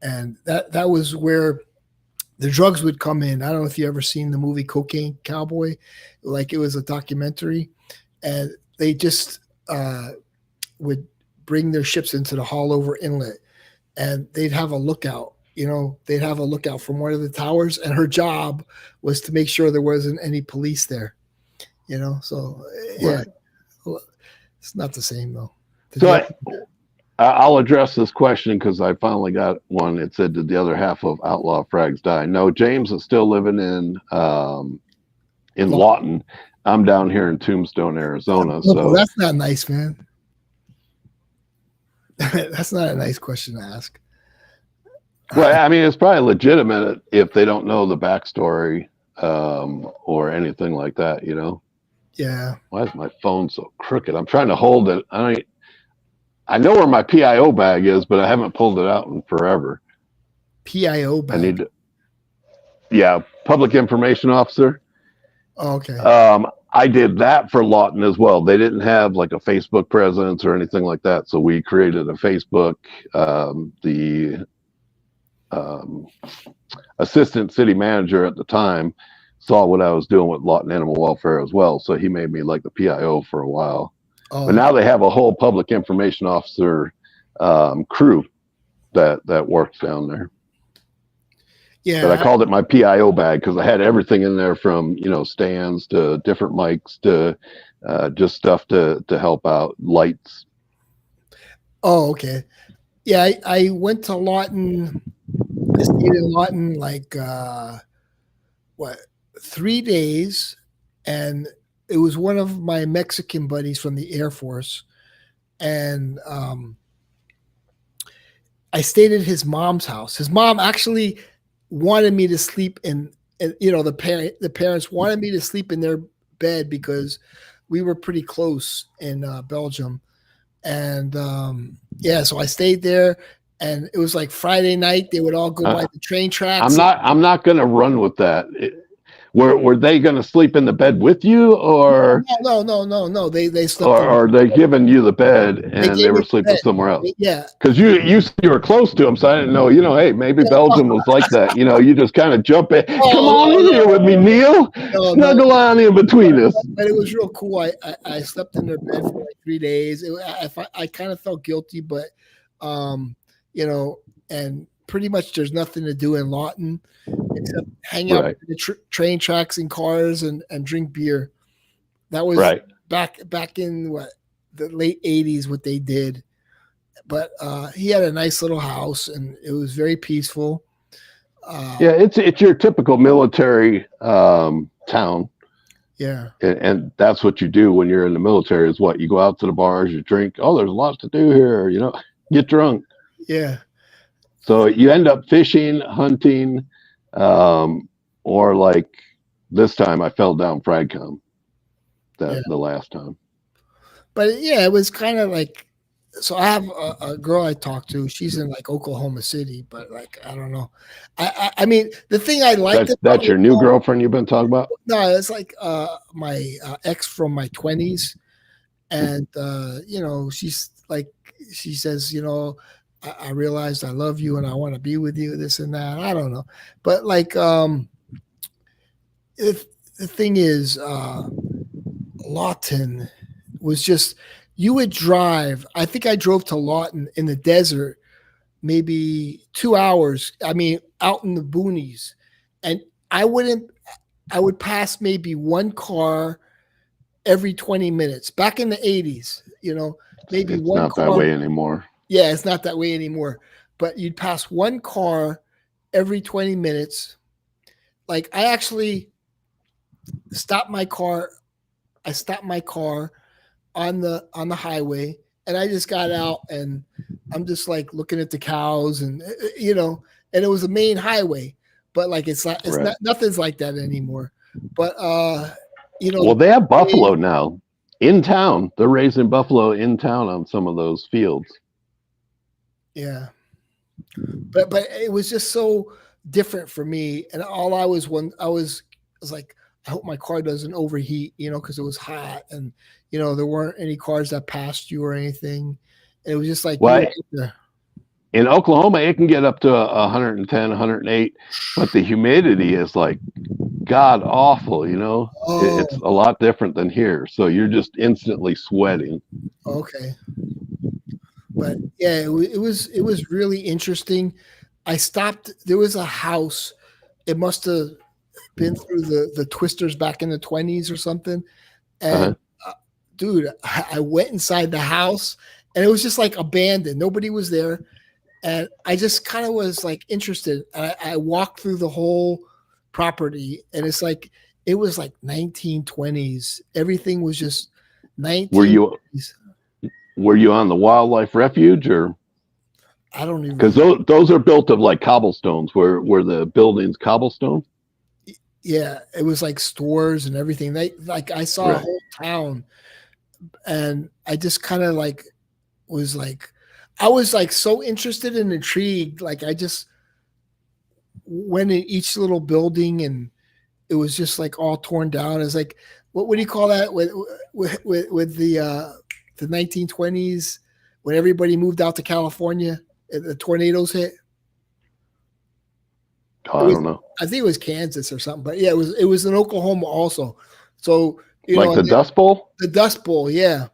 and that was where the drugs would come in. I don't know if you ever seen the movie Cocaine Cowboy, like it was a documentary, and they just would bring their ships into the Haulover Inlet, and they'd have a lookout. They'd have a lookout from one of the towers, and her job was to make sure there wasn't any police there. So yeah, right. It's not the same though. So I'll address this question because I finally got one. It said, did the other half of Outlaw Frags die? No, James is still living in Lawton. I'm down here in Tombstone, Arizona. So that's not nice, man. That's not a nice question to ask. Well, I mean, it's probably legitimate if they don't know the backstory or anything like that, Yeah. Why is my phone so crooked? I'm trying to hold it. I know where my PIO bag is, but I haven't pulled it out in forever. PIO bag? I need to. Yeah, Public Information Officer. Oh, okay. I did that for Lawton as well. They didn't have like a Facebook presence or anything like that, so we created a Facebook. The assistant city manager at the time saw what I was doing with Lawton Animal Welfare as well, so he made me like the PIO for a while. Oh. But now they have a whole Public Information Officer crew that works down there. Yeah, but I called it my PIO bag because I had everything in there from stands to different mics to just stuff to help out, lights. Oh, okay. Yeah, I went to Lawton. I stayed in Lawton like 3 days, and it was one of my Mexican buddies from the Air Force, and I stayed at his mom's house. His mom actually wanted me to sleep in the parents wanted me to sleep in bed because we were pretty close in Belgium. And yeah, so I stayed there, and it was like Friday night. They would all go by the train tracks. I'm not going to run with that. Were they going to sleep in the bed with you, or No. They slept. or are they giving you the bed and they gave me were the sleeping bed. somewhere else? Yeah. Because you said you were close to them, so I didn't know. Hey, maybe Belgium was like that. You just kind of jump in. Come on in here with me, Neil. Snuggle on in between us. But it was real cool. I slept in their bed for like 3 days. I kind of felt guilty, but and pretty much there's nothing to do in Lawton except hang out Right. with the train tracks and cars and drink beer. That was Right. back in the late 80s what they did. But he had a nice little house, and it was very peaceful. Yeah, it's your typical military town. Yeah. And that's what you do when you're in the military is what? You go out to the bars, you drink. Oh, there's a lot to do here, get drunk. Yeah. So you end up fishing, hunting, or like this time I fell down Fragcom the last time. But yeah, it was kind of like, so I have a girl I talk to. She's in like Oklahoma City, but like, I don't know. I mean, the thing I liked That's your new girlfriend you've been talking about? No, it's like my ex from my 20s. And, she's like, she says, I realized I love you and I want to be with you, this and that. I don't know. But like, if the thing is, Lawton was just, you would drive. I think I drove to Lawton in the desert, maybe 2 hours. I mean, out in the boonies, and I would pass maybe one car every 20 minutes. Back in the 80s, maybe it's one not car. that way anymore. Yeah, it's not that way anymore. But you'd pass one car every 20 minutes. Like I actually stopped my car. I stopped my car on the highway, and I just got out, and I'm just like looking at the cows, and and it was a main highway, but like it's not nothing's like that anymore. But well, they have buffalo now in town. They're raising buffalo in town on some of those fields. Yeah, but it was just so different for me, and all I was like, I hope my car doesn't overheat, because it was hot, and there weren't any cars that passed you or anything. And it was just like, in Oklahoma, it can get up to 110, 108, but the humidity is like god awful. It's a lot different than here, so you're just instantly sweating. Okay. But yeah, it was really interesting. I stopped. There was a house. It must have been through the Twisters back in the 20s or something. And dude, I went inside the house, and it was just like abandoned. Nobody was there, and I just kind of was like interested. I walked through the whole property, and it's like it was like 1920s. Everything was just 1920s. Were you on the wildlife refuge, or? I don't even, because those are built of like cobblestones. Where the buildings cobblestone? Yeah, it was like stores and everything. Like I saw a whole town, and I just kind of like was like, I was like so interested and intrigued. Like I just went in each little building, and it was just like all torn down. It's like, what do you call that with the 1920s when everybody moved out to California and the tornadoes hit? I don't know. I think it was Kansas or something, but yeah, it was in Oklahoma also. So the Dust Bowl? The Dust Bowl, yeah.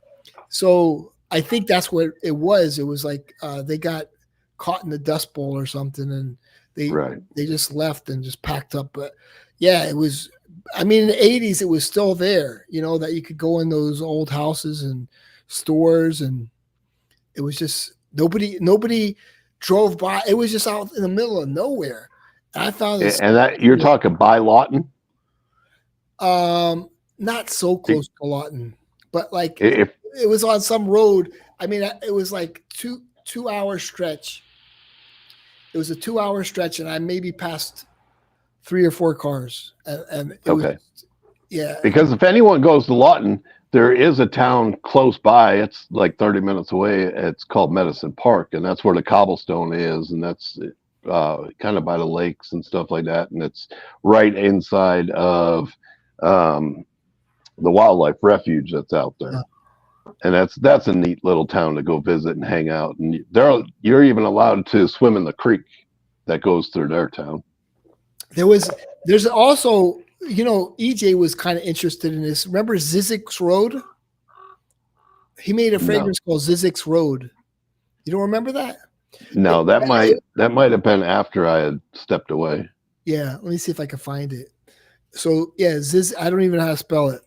So I think that's what it was. It was like they got caught in the Dust Bowl or something, and they just left and just packed up. But yeah, it was. I mean, in the 80s, it was still there. That you could go in those old houses and stores, and it was just nobody drove by. It was just out in the middle of nowhere. I found this, and that you're talking by Lawton. Not so close to Lawton, but like it was on some road. I mean, it was like 2-hour stretch. It was a 2-hour stretch, and I maybe passed 3 or 4 cars, and it was Yeah. Because if anyone goes to Lawton, there is a town close by. It's like 30 minutes away. It's called Medicine Park, and that's where the cobblestone is, and that's kind of by the lakes and stuff like that. And it's right inside of the wildlife refuge that's out there. And that's a neat little town to go visit and hang out. And you're even allowed to swim in the creek that goes through their town. There's also, EJ was kind of interested in this. Remember Zizek's Road? He made a fragrance called Zizek's Road. You don't remember that? No, that might have been after I had stepped away. Yeah, let me see if I can find it. So yeah, I don't even know how to spell it.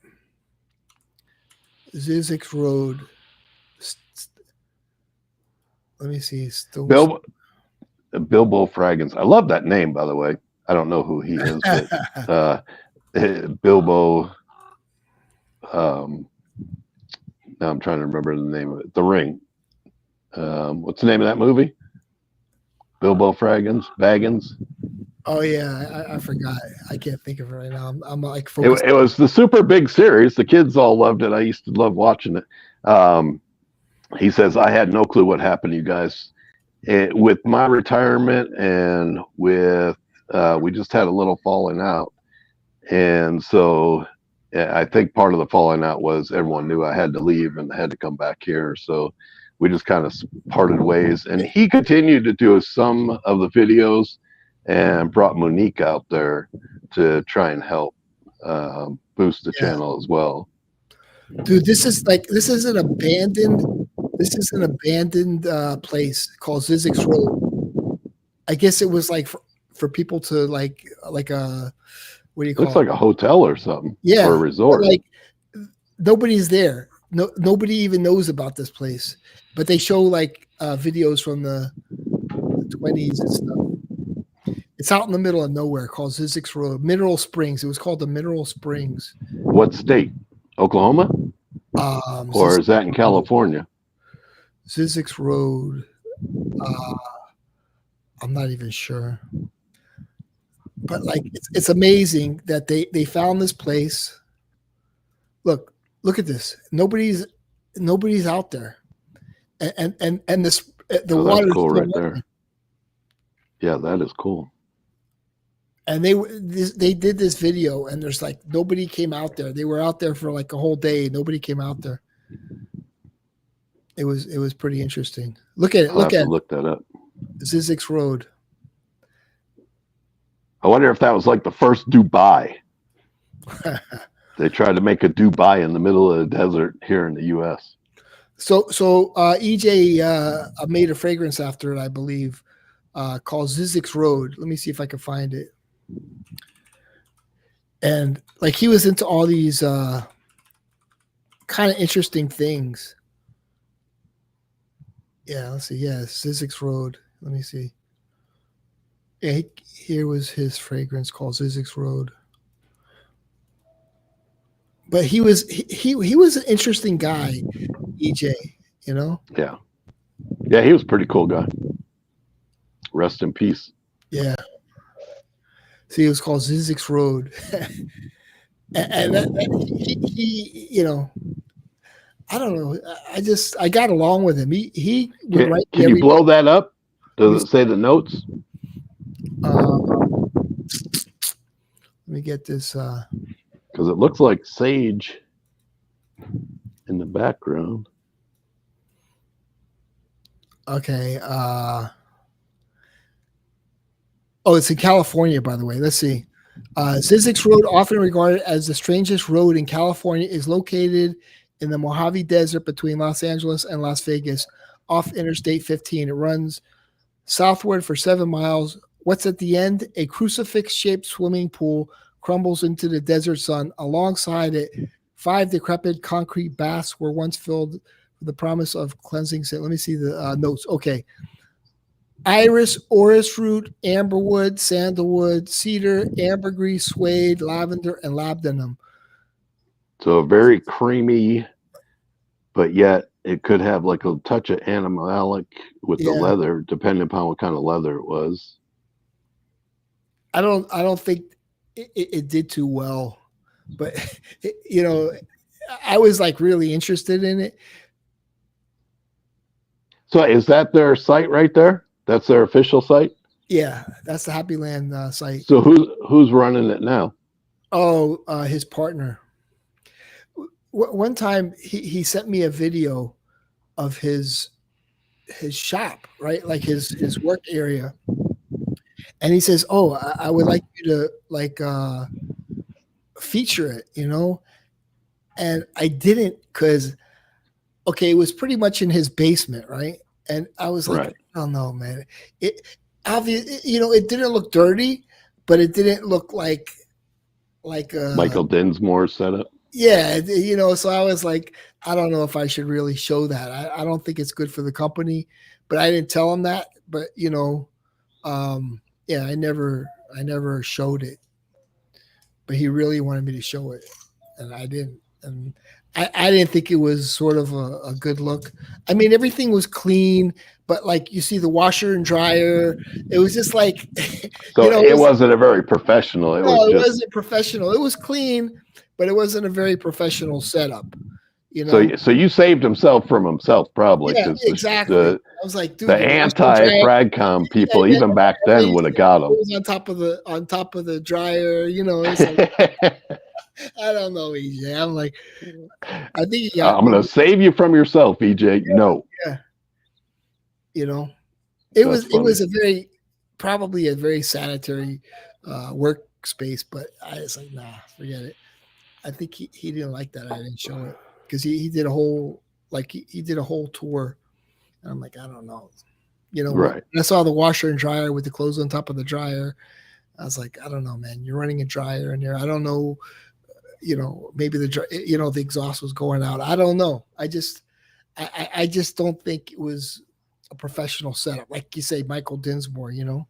Zizek's Road. Let me see. Bilbo Fragrance. I love that name, by the way. I don't know who he is, but Bilbo. Now I'm trying to remember the name of it. The Ring. What's the name of that movie? Bilbo Baggins. Oh yeah, I forgot. I can't think of it right now. I'm like focused. It was the super big series. The kids all loved it. I used to love watching it. He says, I had no clue what happened to you guys. With my retirement and with we just had a little falling out. And so I think part of the falling out was everyone knew I had to leave and had to come back here. So we just kind of parted ways. And he continued to do some of the videos and brought Monique out there to try and help boost the channel as well. Dude, this is an abandoned place called Zizek's Road. I guess it was like for people to like a, what do you call it? Looks like a hotel or something. Yeah. Or a resort. Like nobody's there. Nobody even knows about this place. But they show like videos from the 20s and stuff. It's out in the middle of nowhere called Zizek's Road. Mineral Springs. It was called the Mineral Springs. What state? Oklahoma? Or is that in California? Zizek's Road. I'm not even sure. But like it's amazing that they found this place. Look at this. Nobody's out there. And this the water cool right there. Yeah, that is cool. And they did this video, and there's like nobody came out there. They were out there for like a whole day. Nobody came out there. It was pretty interesting. Look at it. Look that up. Zizek's Road. I wonder if that was like the first Dubai. They tried to make a Dubai in the middle of the desert here in the U.S. So EJ made a fragrance after it, I believe, called Zizek's Road. Let me see if I can find it. And like he was into all these kind of interesting things. Yeah, let's see. Yeah, Zizek's Road. Let me see. Yeah, here was his fragrance called Zizek's Road. But he was an interesting guy, EJ, you know? Yeah. Yeah, he was a pretty cool guy. Rest in peace. Yeah. See, it was called Zizek's Road. and he, you know, I don't know. I got along with him. He would write. Can you blow that up? Does it say the notes? Let me get this. Because it looks like sage in the background. Okay. Oh, it's in California, by the way. Let's see. Zizek's Road, often regarded as the strangest road in California, is located in the Mojave Desert between Los Angeles and Las Vegas, off Interstate 15. It runs southward for 7 miles. What's at the end? A crucifix-shaped swimming pool crumbles into the desert sun. Alongside it, 5 decrepit concrete baths were once filled with the promise of cleansing sin. Let me see the notes. Okay. Iris, orris root, amberwood, sandalwood, cedar, ambergris, suede, lavender, and labdanum. So very creamy, but yet it could have like a touch of animalic with the leather, depending upon what kind of leather it was. I don't think it did too well. but you know, I was like really interested in it. So is that their site right there? That's their official site. Yeah, that's the Happy Land site. So who's running it now? Oh, his partner. One time he sent me a video of his shop, right? Like his work area. And he says, "Oh, I would like you to like feature it, you know?" And I didn't because okay, it was pretty much in his basement, right? And I was like, Right. "I don't know, man. It obvious, you know, it didn't look dirty, but it didn't look like Michael Dinsmore's setup. yeah, you know." So I was like, I don't know if I should really show that. I don't think it's good for the company, but I didn't tell him that. But you know, yeah, I never showed it, but he really wanted me to show it, and I didn't. And I didn't think it was sort of a good look. I mean, everything was clean, but like you see the washer and dryer, it was just like, So you know, it wasn't a very professional. It no, was it just wasn't professional. It was clean, but it wasn't a very professional setup. You know, so you saved himself from himself probably yeah, because exactly. I was like, dude, the the washer and dryer, anti-Fragcom yeah, people yeah, even back then would have got it him. was on top of the dryer. You know, it's like I don't know, EJ. I'm like, I think he got I'm going to save you from yourself, EJ. No, yeah. You know, that's it funny. was a very probably a very sanitary workspace, but I was like, nah, forget it. I think he didn't like that. I didn't show it because he did a whole like he did a whole tour, and I'm like, I don't know. You know, when Right. I saw the washer and dryer with the clothes on top of the dryer, I was like, I don't know, man. You're running a dryer in there. I don't know. You know, maybe you know the exhaust was going out. I don't know. I just don't think it was a professional setup, like you say, Michael Dinsmore. You know.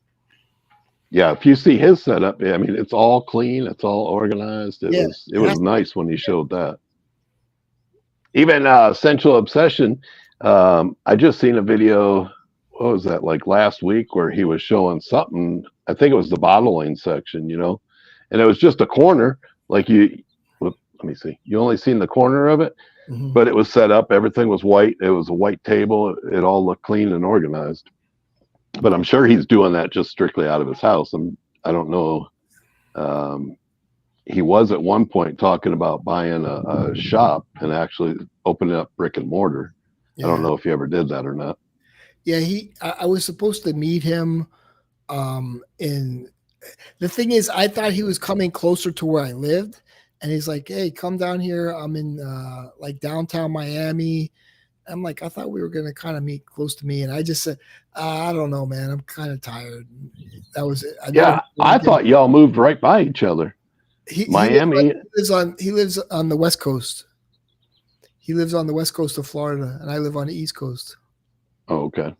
Yeah, if you see his setup, I mean, it's all clean, it's all organized. Yeah, It was nice when he showed that. Even Central Obsession, I just seen a video. What was that, like last week, where he was showing something? I think it was the bottling section, you know, and it was just a corner. Like let me see, you only seen the corner of it, Mhm. but it was set up. Everything was white. It was a white table. It all looked clean and organized. But I'm sure he's doing that just strictly out of his house. I don't know. Um, he was at one point talking about buying a shop and actually opening up brick and mortar. I don't Yeah, know if you ever did that or not. yeah. I was supposed to meet him. In the thing is, I thought he was coming closer to where I lived, and he's like, "Hey, come down here. I'm in like downtown Miami." I'm like, I thought we were gonna kind of meet close to me, and I just said, I don't know, man. I'm kind of tired. That was it. I never Yeah, really I did. thought y'all moved right by each other. Miami. He lives on the West Coast. He lives on the West Coast of Florida, and I live on the East Coast. Oh, okay.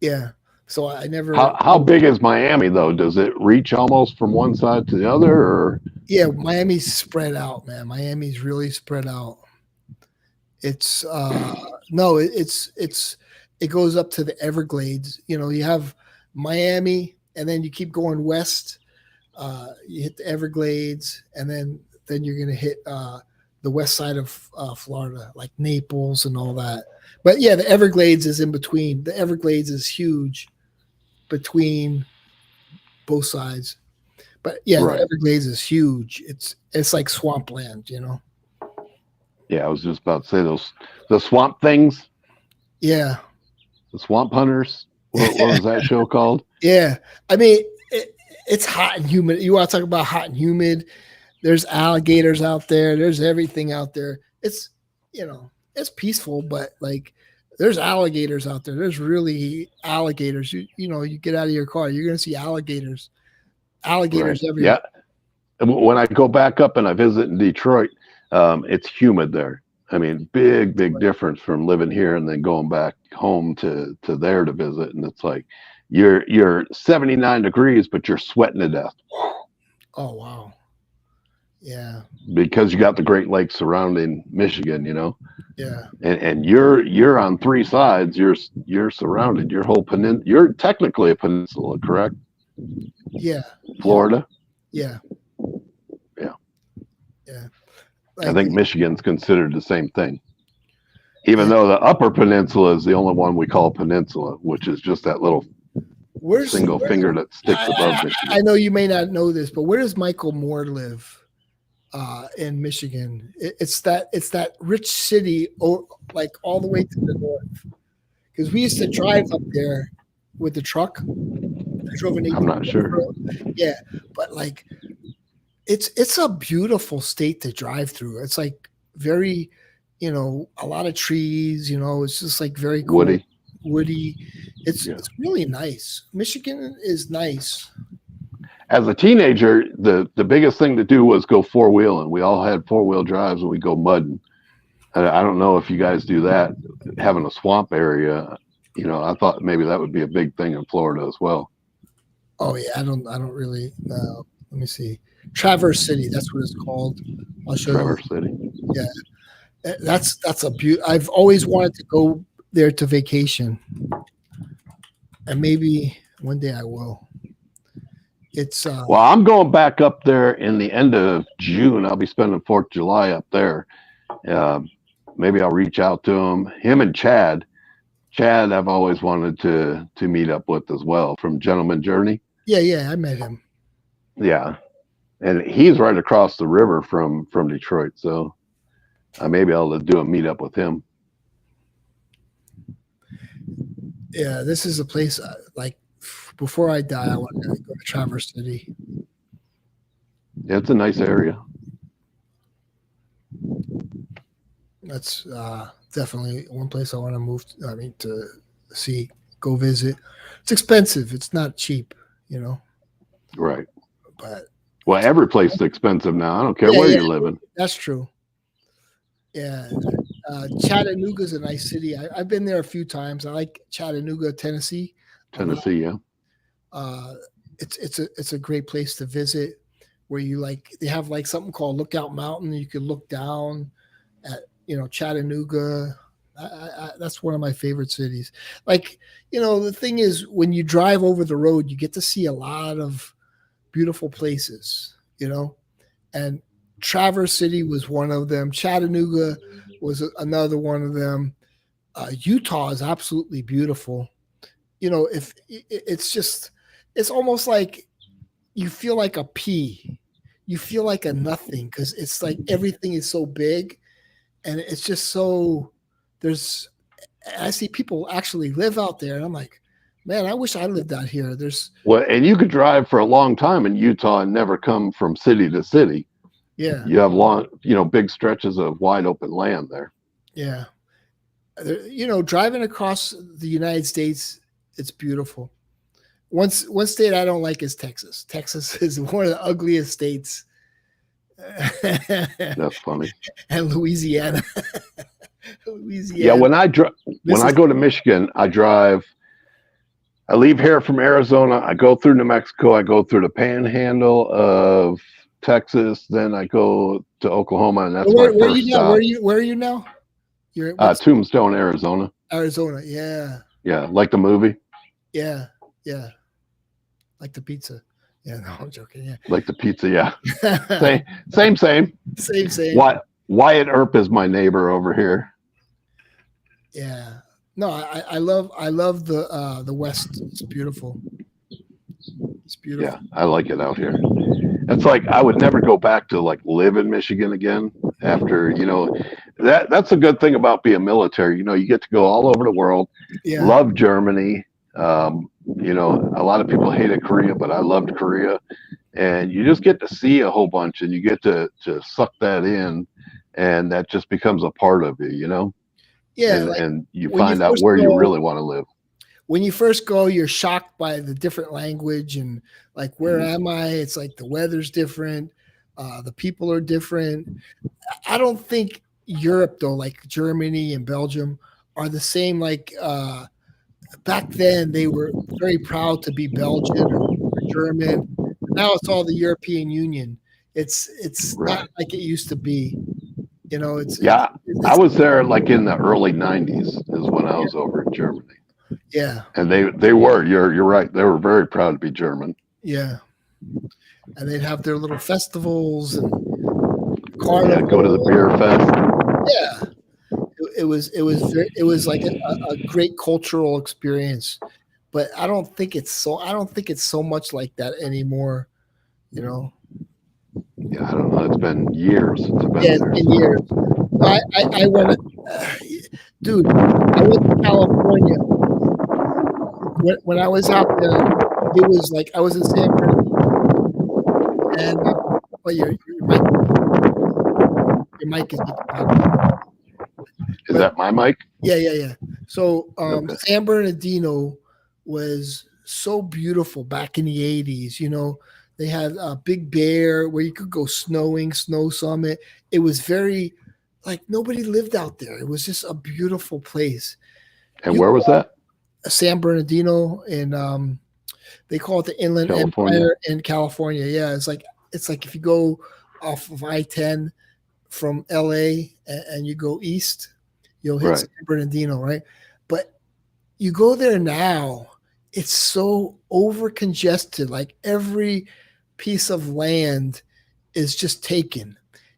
Yeah. So I never. How big is Miami though? Does it reach almost from one side to the other, or Yeah, Miami's spread out, man. Miami's really spread out. It's no, it goes up to the Everglades. You know, you have Miami, and then you keep going west. You hit the Everglades, and then you're gonna hit the west side of Florida, like Naples and all that. But yeah, the Everglades is in between. The Everglades is huge between both sides. But yeah, the right? Everglades is huge. It's like swampland, you know. Yeah, I was just about to say the swamp things, Yeah, the swamp hunters. What was that show called? yeah. I mean, it's hot and humid. You want to talk about hot and humid? There's alligators out there. There's everything out there. It's you know, it's peaceful, but like there's alligators out there. There's really alligators. You know, you get out of your car, you're gonna see alligators. Right. Alligators everywhere. Yeah. When I go back up and I visit in Detroit, it's humid there. I mean, big difference from living here and then going back home to there to visit. And it's like you're 79 degrees, but you're sweating to death Oh wow. Yeah. because you got the Great Lakes surrounding Michigan, you know, Yeah. and you're on three sides. You're surrounded. Your whole You're technically a peninsula, correct? Yeah. Florida. Yeah. Yeah. Yeah. I think Michigan's considered the same thing. Even though the Upper Peninsula is the only one we call peninsula, which is just that little single finger that sticks above Michigan. I know you may not know this, but where does Michael Moore live in Michigan? It's that rich city, like all the way to the north. Because we used to drive up there with the truck. I drove an 18. I'm not sure. Yeah, but like, it's a beautiful state to drive through. It's like very, a lot of trees. It's just like very cool. Woody. It's really nice. Michigan is nice. As a teenager, the biggest thing to do was go four-wheeling. We all had four-wheel drives and we go mudding. I don't know if you guys do that, having a swamp area. I thought maybe that would be a big thing in Florida as well. Oh yeah, I don't really. Let me see. Traverse City, that's what it's called. I'll show Traverse you. City. Yeah, that's a beautiful. I've always wanted to go there to vacation, and maybe one day I will. It's well, I'm going back up there in the end of June. I'll be spending 4th of July up there. Maybe I'll reach out to him and Chad. Chad, I've always wanted to meet up with as well, from Gentleman Journey. Yeah, I met him. Yeah, and he's right across the river from Detroit, so maybe I'll do a meetup with him. Yeah, this is a place like before I die, I want to go to Traverse City. Yeah, it's a nice area. That's definitely one place I want to move. To see, go visit. It's expensive. It's not cheap, Right. But well, every place is expensive now. I don't care where you're living. That's true. Yeah, Chattanooga's a nice city. I've been there a few times. I like Chattanooga, Tennessee. Tennessee, yeah. It's a great place to visit. Where they have like something called Lookout Mountain. You can look down at Chattanooga. That's one of my favorite cities. The thing is, when you drive over the road, you get to see a lot of beautiful places. And Traverse City was one of them. Chattanooga was another one of them. Utah is absolutely beautiful. If it's almost like you feel like a pea. You feel like a nothing because it's like everything is so big, and it's just so. I see people actually live out there, and I'm like, man, I wish I lived out here. And you could drive for a long time in Utah and never come from city to city. Yeah. You have long, big stretches of wide open land there. Yeah. Driving across the United States, it's beautiful. One state I don't like is Texas. Texas is one of the ugliest states. That's funny. And Louisiana. Yeah, when I go to Michigan, I leave here from Arizona, I go through New Mexico, I go through the panhandle of Texas, then I go to Oklahoma, and that's where my first you now? stop. Where are you now? You're Tombstone, Arizona. Arizona, yeah. Yeah, like the movie. Yeah. Like the pizza. Yeah, no, I'm joking. Yeah. Like the pizza, yeah. Same. Same. Wyatt Earp is my neighbor over here. Yeah. No, I love the West. It's beautiful. It's beautiful. Yeah, I like it out here. It's like I would never go back to live in Michigan again after, that's a good thing about being military. You get to go all over the world. Yeah. Love Germany. A lot of people hated Korea, but I loved Korea. And you just get to see a whole bunch, and you get to suck that in, and that just becomes a part of you, Yeah. And you find out where you really want to live. When you first go, you're shocked by the different language and where am I? It's like the weather's different. The people are different. I don't think Europe though, like Germany and Belgium, are the same. Back then they were very proud to be Belgian or German. Now it's all the European Union. It's right. Not like it used to be. I was there in the early 90s is when I was over in Germany. Yeah. And they were, you're right. They were very proud to be German. Yeah. And they'd have their little festivals and carnival. Go to the beer fest. Yeah, it was like a great cultural experience, but I don't think it's so much like that anymore. You know, Yeah, I don't know. It's been years since I've yeah, been it's there. been years. I went, dude. I went to California when I was out there. It was like I was in San Bernardino, and well, your mic is Is that my mic? yeah. So Okay. San Bernardino was so beautiful back in the 80s. You know, they had a Big Bear where you could go snowing, Snow Summit. It was very like nobody lived out there. It was just a beautiful place. And You where was that? San Bernardino in they call it the Inland California. Empire in California. Yeah, it's like if you go off of I-10 from LA and you go east, you'll hit Right. San Bernardino, right? But you go there now, it's so over congested. Like every piece of land is just taken.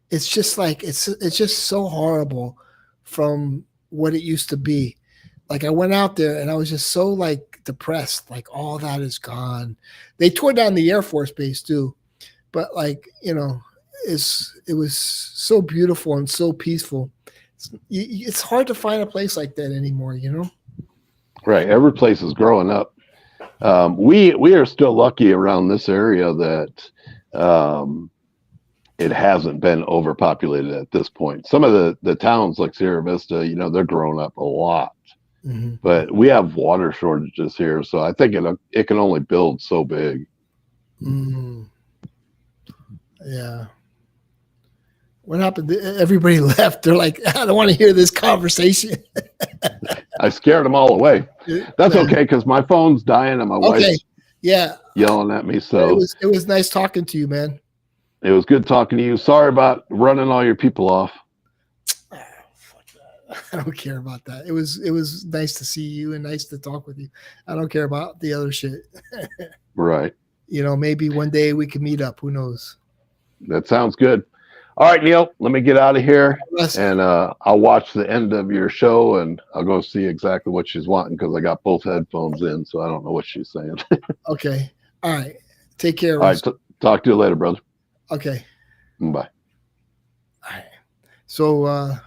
It's just like it's just so horrible from what it used to be. Like I went out there and I was just so like depressed. Like all that is gone. They tore down the Air Force Base too, but like it was so beautiful and so peaceful. It's hard to find a place like that anymore. You know. Right. Every place is growing up. We are still lucky around this area that it hasn't been overpopulated at this point. Some of the towns like Sierra Vista, they're growing up a lot. Mm-hmm. But we have water shortages here, so I think it can only build so big. Mm-hmm. Yeah. What happened? Everybody left. They're like, I don't want to hear this conversation. I scared them all away. That's okay because my phone's dying and my wife's yelling at me. So it was nice talking to you, man. It was good talking to you. Sorry about running all your people off. I don't care about that. It was nice to see you and nice to talk with you. I don't care about the other shit. Right. Maybe one day we can meet up. Who knows? That sounds good. All right, Neil, let me get out of here, and I'll watch the end of your show, and I'll go see exactly what she's wanting because I got both headphones in, so I don't know what she's saying. Okay. All right. Take care, Russ. All right. Talk to you later, brother. Okay. Bye. All right. So,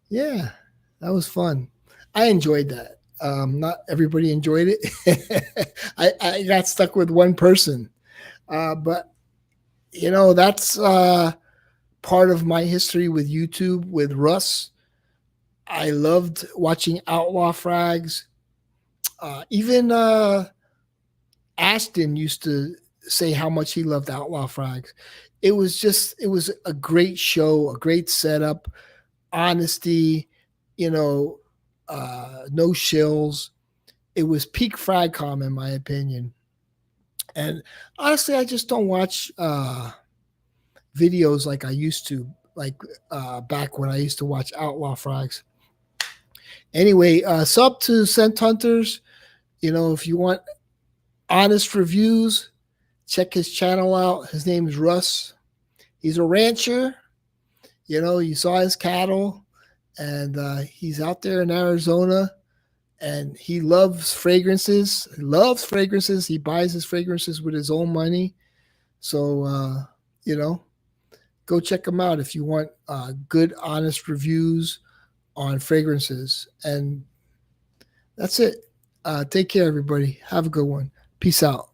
yeah, that was fun. I enjoyed that. Not everybody enjoyed it. I got stuck with one person, but that's part of my history with YouTube with Russ. I loved watching Outlaw Frags. Even Ashton used to say how much he loved Outlaw Frags. It was a great show, a great setup, honesty, no shills. It was peak Fragcom in my opinion. And honestly, I just don't watch videos like I used to, like back when I used to watch Outlaw Frags. Anyway, sub to Scent Hunters. If you want honest reviews, check his channel out. His name is Russ. He's a rancher. You saw his cattle, and he's out there in Arizona, and he loves fragrances. He loves fragrances. He buys his fragrances with his own money. So, go check him out if you want good, honest reviews on fragrances. And that's it. Take care, everybody. Have a good one. Peace out.